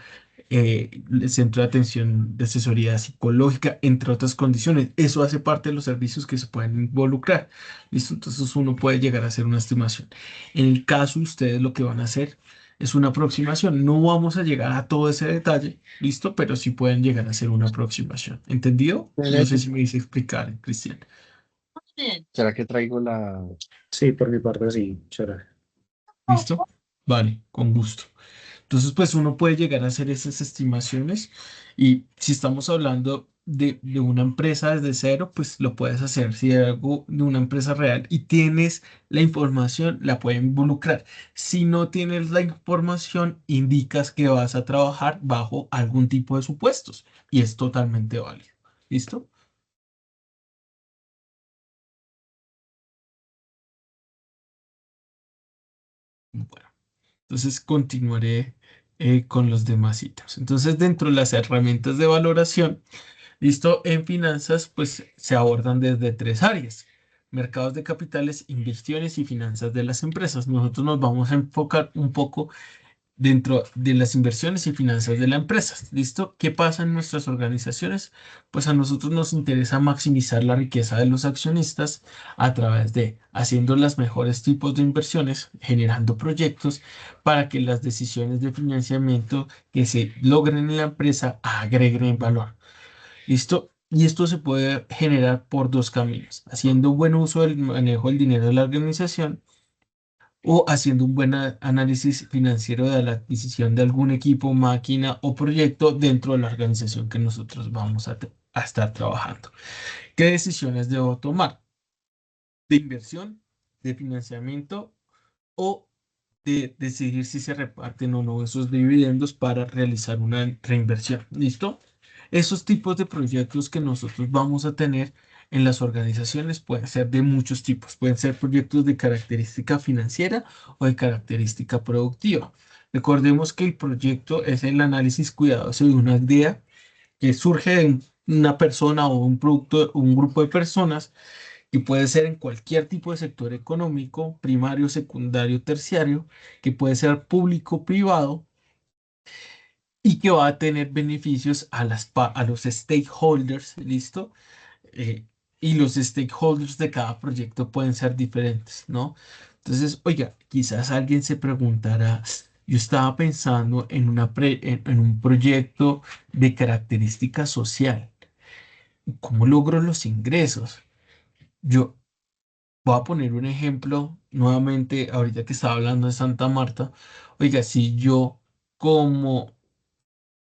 el centro de atención de asesoría psicológica, entre otras condiciones. Eso hace parte de los servicios que se pueden involucrar. ¿Listo? Entonces uno puede llegar a hacer una estimación. En el caso de ustedes lo que van a hacer es una aproximación. No vamos a llegar a todo ese detalle, ¿listo? Pero sí pueden llegar a hacer una aproximación. ¿Entendido? No sé si me hice explicar, Cristian. ¿Será que traigo la... Sí, por mi parte sí, chévere. ¿Listo? Vale, con gusto. Entonces, pues uno puede llegar a hacer esas estimaciones y si estamos hablando de una empresa desde cero, pues lo puedes hacer. Si hay algo de una empresa real y tienes la información, la puedes involucrar. Si no tienes la información, indicas que vas a trabajar bajo algún tipo de supuestos y es totalmente válido. ¿Listo? Bueno, entonces continuaré con los demás ítems. Entonces, dentro de las herramientas de valoración, listo, en finanzas, pues se abordan desde tres áreas: mercados de capitales, inversiones y finanzas de las empresas. Nosotros nos vamos a enfocar un poco dentro de las inversiones y finanzas de la empresa. ¿Listo? ¿Qué pasa en nuestras organizaciones? Pues a nosotros nos interesa maximizar la riqueza de los accionistas a través de haciendo los mejores tipos de inversiones, generando proyectos para que las decisiones de financiamiento que se logren en la empresa agreguen valor. ¿Listo? Y esto se puede generar por dos caminos: haciendo buen uso del manejo del dinero de la organización o haciendo un buen análisis financiero de la adquisición de algún equipo, máquina o proyecto dentro de la organización que nosotros vamos a estar trabajando. ¿Qué decisiones debo tomar? ¿De inversión, de financiamiento o de decidir si se reparten o no esos dividendos para realizar una reinversión? ¿Listo? Esos tipos de proyectos que nosotros vamos a tener en las organizaciones pueden ser de muchos tipos. Pueden ser proyectos de característica financiera o de característica productiva. Recordemos que el proyecto es el análisis cuidadoso de una idea que surge de una persona o un producto, un grupo de personas, que puede ser en cualquier tipo de sector económico, primario, secundario, terciario, que puede ser público, privado, y que va a tener beneficios a los stakeholders, ¿listo? Eh, y los stakeholders de cada proyecto pueden ser diferentes, ¿no? Entonces, oiga, quizás alguien se preguntará, yo estaba pensando en, en un proyecto de característica social. ¿Cómo logro los ingresos? Yo voy a poner un ejemplo nuevamente, ahorita que estaba hablando de Santa Marta. Oiga, si yo como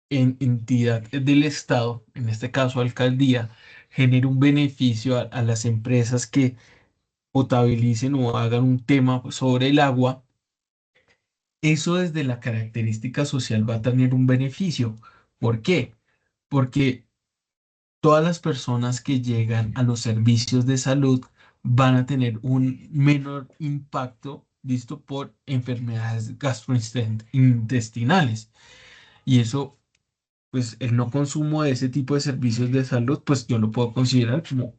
en entidad del Estado, en este caso alcaldía, genere un beneficio a las empresas que potabilicen o hagan un tema sobre el agua, eso desde la característica social va a tener un beneficio. ¿Por qué? Porque todas las personas que llegan a los servicios de salud van a tener un menor impacto, visto por enfermedades gastrointestinales. Y eso pues el no consumo de ese tipo de servicios de salud, pues yo lo puedo considerar como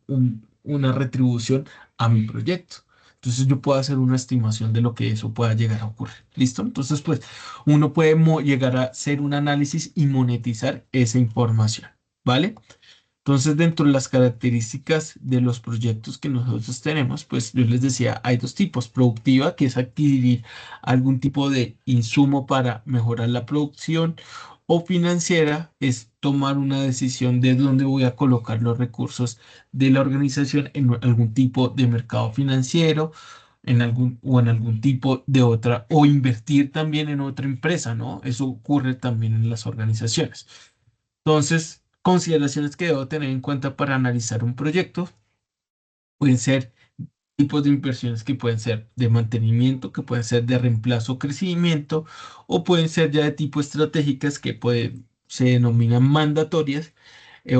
una retribución a mi proyecto. Entonces yo puedo hacer una estimación de lo que eso pueda llegar a ocurrir. ¿Listo? Entonces, pues uno puede llegar a hacer un análisis y monetizar esa información. ¿Vale? Entonces, dentro de las características de los proyectos que nosotros tenemos, pues yo les decía, hay dos tipos. Productiva, que es adquirir algún tipo de insumo para mejorar la producción, o financiera, es tomar una decisión de dónde voy a colocar los recursos de la organización en algún tipo de mercado financiero, en algún tipo de otra, o invertir también en otra empresa, ¿no? Eso ocurre también en las organizaciones. Entonces, consideraciones que debo tener en cuenta para analizar un proyecto pueden ser tipos de inversiones que pueden ser de mantenimiento, que pueden ser de reemplazo o crecimiento, o pueden ser ya de tipo estratégicas que se denominan mandatorias,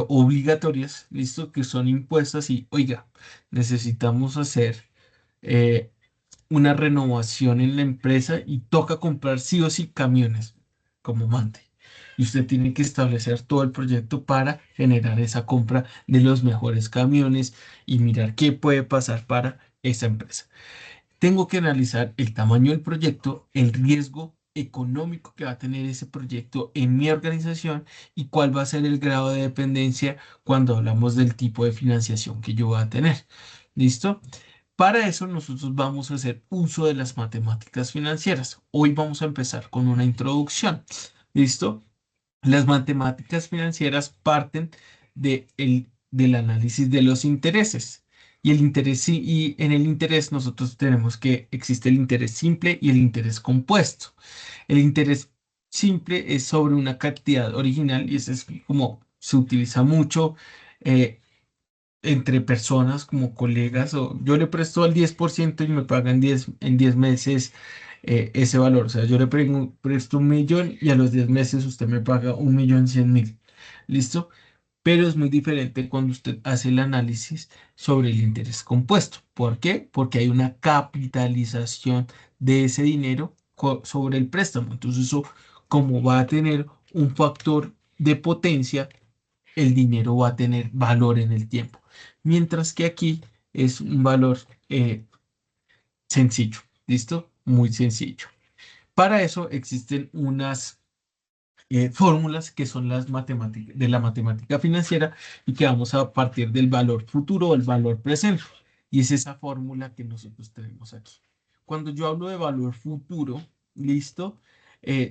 obligatorias, listo, que son impuestas y, oiga, necesitamos hacer eh, una renovación en la empresa y toca comprar sí o sí camiones como mande. Y usted tiene que establecer todo el proyecto para generar esa compra de los mejores camiones y mirar qué puede pasar para esa empresa. Tengo que analizar el tamaño del proyecto, el riesgo económico que va a tener ese proyecto en mi organización y cuál va a ser el grado de dependencia cuando hablamos del tipo de financiación que yo voy a tener. ¿Listo? Para eso nosotros vamos a hacer uso de las matemáticas financieras. Hoy vamos a empezar con una introducción. ¿Listo? Las matemáticas financieras parten del análisis de los intereses. Y el interés, y en el interés nosotros tenemos que existe el interés simple y el interés compuesto. El interés simple es sobre una cantidad original y ese es como se utiliza mucho. eh, Entre personas como colegas o yo le presto al 10% y me pagan 10 en 10 meses ese valor. O sea, yo le presto 1.000.000 y a los 10 meses usted me paga 1.100.000. ¿Listo? Pero es muy diferente cuando usted hace el análisis sobre el interés compuesto. ¿Por qué? Porque hay una capitalización de ese dinero sobre el préstamo. Entonces eso, como va a tener un factor de potencia, el dinero va a tener valor en el tiempo. Mientras que aquí es un valor sencillo, ¿listo? Muy sencillo. Para eso existen unas fórmulas que son las matemáticas de la matemática financiera y que vamos a partir del valor futuro o el valor presente. Y es esa fórmula que nosotros tenemos aquí. Cuando yo hablo de valor futuro, ¿listo?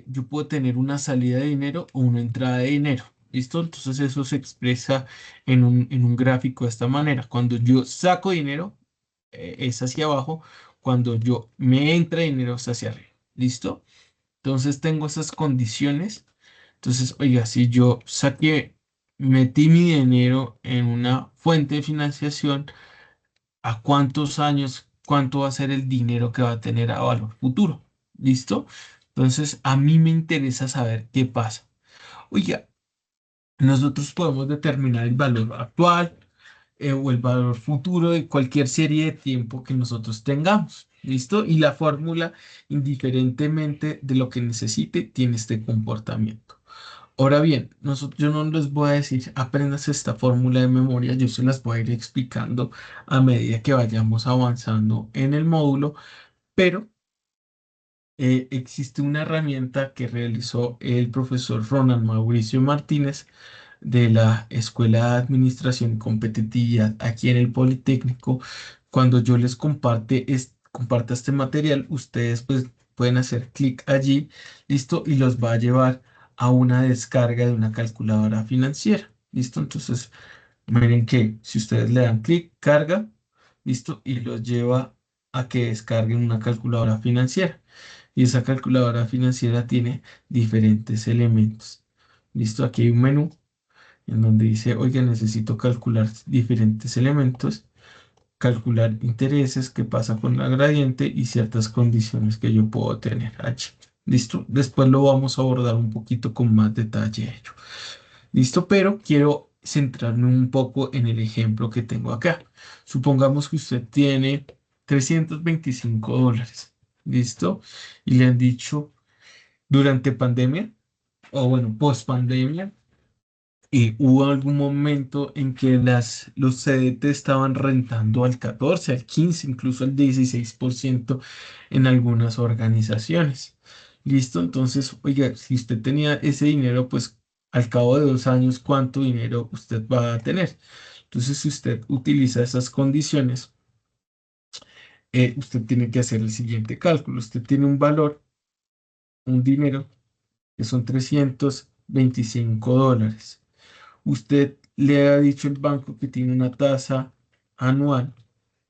Yo puedo tener una salida de dinero o una entrada de dinero. ¿Listo? Entonces eso se expresa en un gráfico de esta manera. Cuando yo saco dinero, es hacia abajo. Cuando yo me entra dinero, es hacia arriba. ¿Listo? Entonces tengo esas condiciones. Entonces, oiga, si yo metí mi dinero en una fuente de financiación, ¿a cuántos años, cuánto va a ser el dinero que va a tener a valor futuro? ¿Listo? Entonces, a mí me interesa saber qué pasa. Oiga, nosotros podemos determinar el valor actual o el valor futuro de cualquier serie de tiempo que nosotros tengamos. ¿Listo? Y la fórmula, indiferentemente de lo que necesite, tiene este comportamiento. Ahora bien, yo no les voy a decir, aprendas esta fórmula de memoria, yo se las voy a ir explicando a medida que vayamos avanzando en el módulo, pero existe una herramienta que realizó el profesor Ronald Mauricio Martínez de la Escuela de Administración y Competitividad aquí en el Politécnico. Cuando yo les comparta este material, ustedes pues pueden hacer clic allí, listo, y los va a llevar a una descarga de una calculadora financiera, listo. Entonces, miren que si ustedes le dan clic, carga, listo, y los lleva a que descarguen una calculadora financiera. Y esa calculadora financiera tiene diferentes elementos. Listo, aquí hay un menú en donde dice, oiga, necesito calcular diferentes elementos, calcular intereses, qué pasa con la gradiente y ciertas condiciones que yo puedo tener allí. ¿Listo? Después lo vamos a abordar un poquito con más detalle ello. ¿Listo? Pero quiero centrarme un poco en el ejemplo que tengo acá. Supongamos que usted tiene $325. ¿Listo? Y le han dicho durante pandemia, o bueno, post pandemia, Hubo algún momento en que los CDT estaban rentando al 14, al 15, incluso al 16% en algunas organizaciones. ¿Listo? Entonces, oiga, si usted tenía ese dinero, pues al cabo de 2 años, ¿cuánto dinero usted va a tener? Entonces, si usted utiliza esas condiciones, usted tiene que hacer el siguiente cálculo. Usted tiene un valor, un dinero, que son $325. Usted le ha dicho el banco que tiene una tasa anual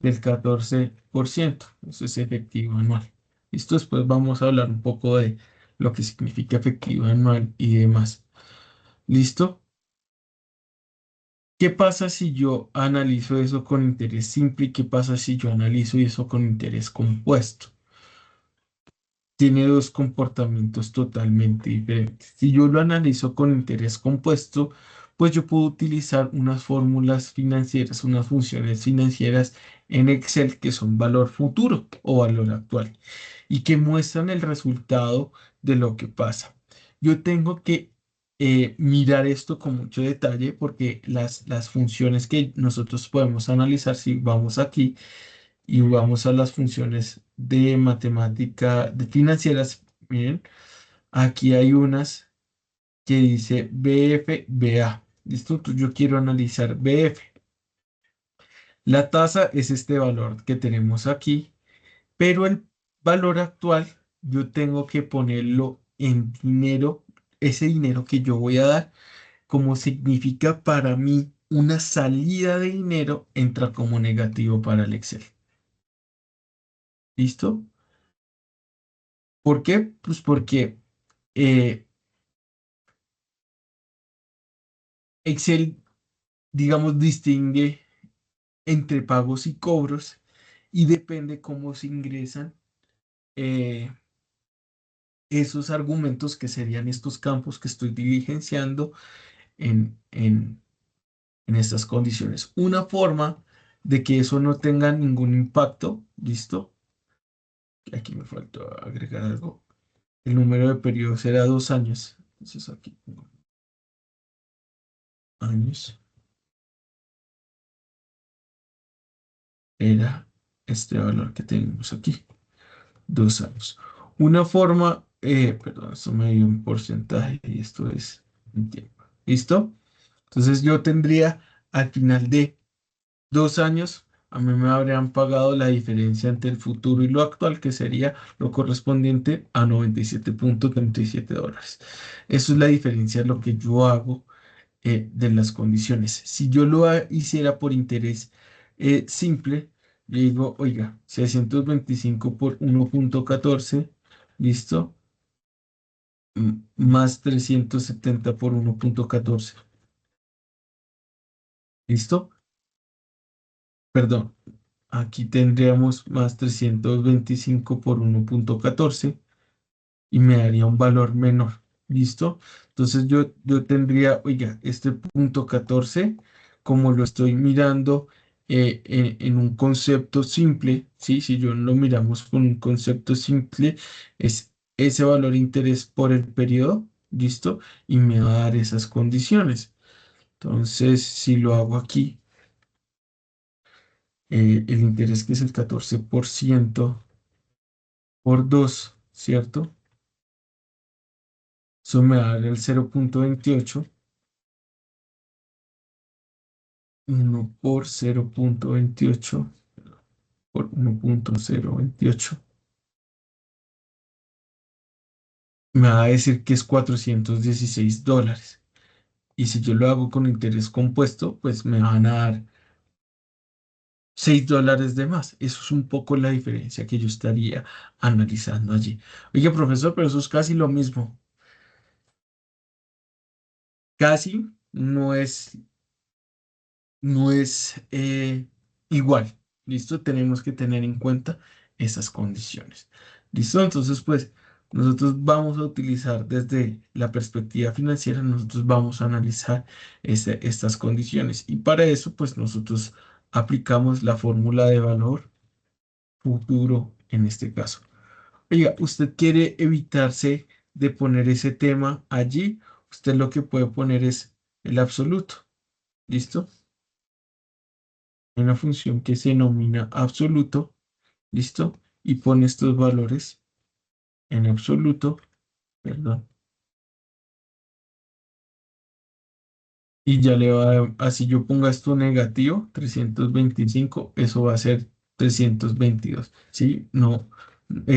del 14%. Eso es efectivo anual. Listo, después vamos a hablar un poco de lo que significa efectivo anual y demás. ¿Listo? ¿Qué pasa si yo analizo eso con interés simple y qué pasa si yo analizo eso con interés compuesto? Tiene dos comportamientos totalmente diferentes. Si yo lo analizo con interés compuesto, pues yo puedo utilizar unas fórmulas financieras, unas funciones financieras en Excel que son valor futuro o valor actual y que muestran el resultado de lo que pasa. Yo tengo que mirar esto con mucho detalle porque las funciones que nosotros podemos analizar, si vamos aquí, y vamos a las funciones de matemática de financieras. Miren, aquí hay unas que dice BF, BA. ¿Listo? Entonces yo quiero analizar BF. La tasa es este valor que tenemos aquí, pero el valor actual yo tengo que ponerlo en dinero, ese dinero que yo voy a dar, como significa para mí una salida de dinero, entra como negativo para el Excel. ¿Listo? ¿Por qué? Pues porque eh, Excel, digamos, distingue entre pagos y cobros y depende cómo se ingresan eh, esos argumentos que serían estos campos que estoy diligenciando en estas condiciones. Una forma de que eso no tenga ningún impacto, ¿listo? Aquí me falta agregar algo. El número de periodos será 2 años. Entonces aquí pongo años. Era este valor que tenemos aquí. 2 años. Una forma, perdón, esto me dio un porcentaje y esto es un tiempo. ¿Listo? Entonces yo tendría al final de 2 años, a mí me habrían pagado la diferencia entre el futuro y lo actual, que sería lo correspondiente a $97.37. Eso es la diferencia de lo que yo hago de las condiciones. Si yo hiciera por interés simple, yo digo, oiga, 625 por 1.14, ¿listo? Más 370 por 1.14, ¿listo? Perdón, aquí tendríamos más 325 por 1.14 y me daría un valor menor. ¿Listo? Entonces yo tendría, oiga, este punto 14, como lo estoy mirando en un concepto simple, ¿sí? Si yo lo miramos con un concepto simple, es ese valor de interés por el periodo, ¿listo? Y me va a dar esas condiciones. Entonces, si lo hago aquí, el interés que es el 14% por 2, ¿cierto? Eso me va a dar el 0.28. 1 por 0.28 por 1.028. Me va a decir que es $416. Y si yo lo hago con interés compuesto, pues me van a dar $6 de más. Eso es un poco la diferencia que yo estaría analizando allí. Oye, profesor, pero eso es casi lo mismo. Casi no es igual. ¿Listo? Tenemos que tener en cuenta esas condiciones. ¿Listo? Entonces, pues nosotros vamos a utilizar desde la perspectiva financiera, nosotros vamos a analizar estas condiciones. Y para eso, pues nosotros aplicamos la fórmula de valor futuro en este caso. Oiga, ¿usted quiere evitarse de poner ese tema allí? Usted lo que puede poner es el absoluto. ¿Listo? Hay una función que se denomina absoluto. ¿Listo? Y pone estos valores en absoluto, perdón. Y ya le va a, así yo ponga esto negativo, 325, eso va a ser 322, ¿sí? No,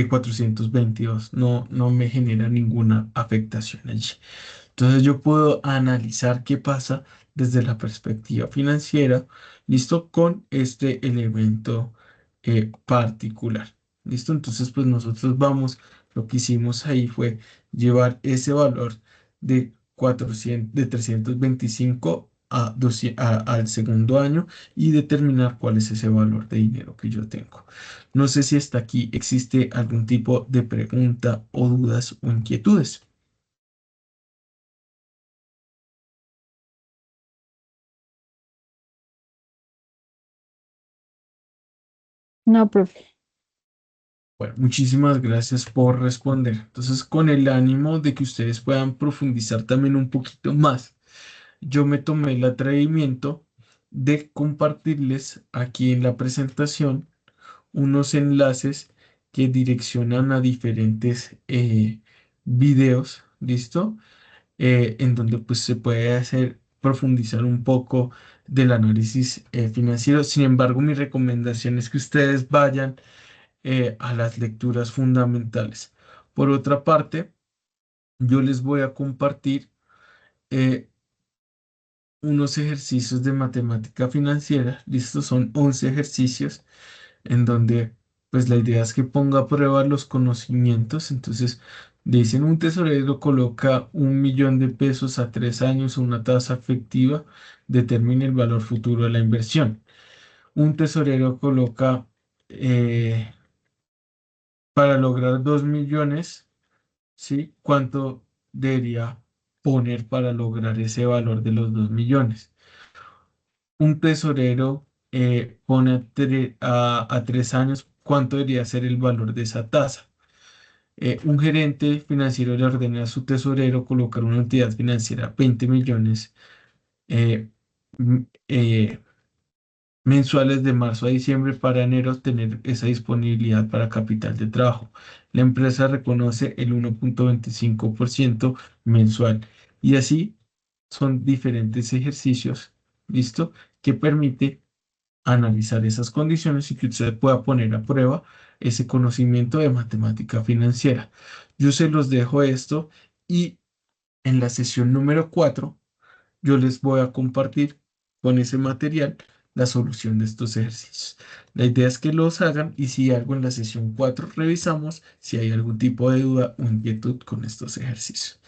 422, no me genera ninguna afectación allí. Entonces yo puedo analizar qué pasa desde la perspectiva financiera, ¿listo? Con este elemento particular, ¿listo? Entonces pues nosotros vamos, lo que hicimos ahí fue llevar ese valor de 400, de 325 a 200 al segundo año y determinar cuál es ese valor de dinero que yo tengo. No sé si hasta aquí existe algún tipo de pregunta o dudas o inquietudes. No, profe. Bueno, muchísimas gracias por responder. Entonces, con el ánimo de que ustedes puedan profundizar también un poquito más, yo me tomé el atrevimiento de compartirles aquí en la presentación unos enlaces que direccionan a diferentes videos, ¿listo? En donde pues se puede hacer profundizar un poco del análisis financiero. Sin embargo, mi recomendación es que ustedes vayan a las lecturas fundamentales. Por otra parte, yo les voy a compartir eh, unos ejercicios de matemática financiera. Listos, son 11 ejercicios en donde pues la idea es que ponga a prueba los conocimientos. Entonces, dicen un tesorero coloca 1 millón de pesos a 3 años a una tasa efectiva, determina el valor futuro de la inversión. Un tesorero coloca para lograr 2 millones. ¿Sí? ¿Cuánto debería poner para lograr ese valor de los 2 millones? Un tesorero pone a 3 años, ¿cuánto debería ser el valor de esa tasa? Un gerente financiero le ordena a su tesorero colocar una entidad financiera 20 millones m- eh, mensuales de marzo a diciembre para enero tener esa disponibilidad para capital de trabajo. La empresa reconoce el 1,25% mensual y así son diferentes ejercicios, ¿listo? Que permite analizar esas condiciones y que usted pueda poner a prueba ese conocimiento de matemática financiera. Yo se los dejo esto y en la sesión número 4 yo les voy a compartir con ese material la solución de estos ejercicios. La idea es que los hagan y si algo en la sesión 4 revisamos si hay algún tipo de duda o inquietud con estos ejercicios.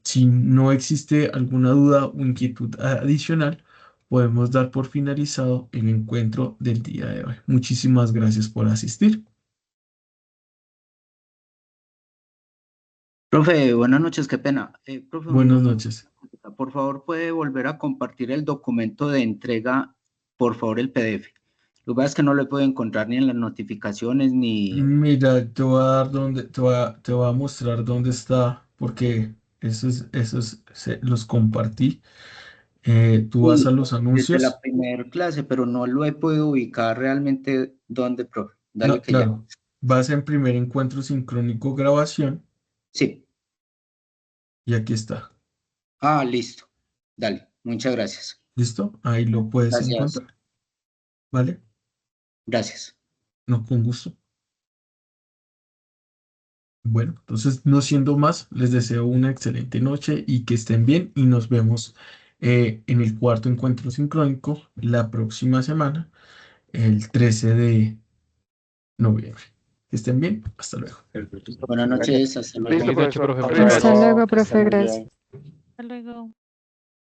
Si no existe alguna duda o inquietud adicional, podemos dar por finalizado el encuentro del día de hoy. Muchísimas gracias por asistir. Profe, buenas noches, qué pena. Profe, Buenas noches. por favor, ¿puede volver a compartir el documento de entrega, por favor, el PDF? Lo que pasa es que no lo puedo encontrar ni en las notificaciones ni... Mira, te voy a dar te voy a mostrar dónde está, porque los compartí. Tú vas a Sí, los desde la anuncios. primera clase, pero no lo he podido ubicar realmente dónde, profe. Dale No, que ya. claro, vas en primer encuentro sincrónico grabación Sí. y aquí está. Ah, listo. Dale, muchas gracias. ¿Listo? Ahí lo puedes Gracias. encontrar. ¿Vale? Gracias. No, con gusto. Bueno, entonces, no siendo más, les deseo una excelente noche y que estén bien y nos vemos en el cuarto encuentro sincrónico la próxima semana, el 13 de noviembre. Que estén bien. Hasta luego. Buenas noches, hasta luego. Feliz noche, profe. Muchas Hasta gracias. luego, profe. Gracias. Hasta luego.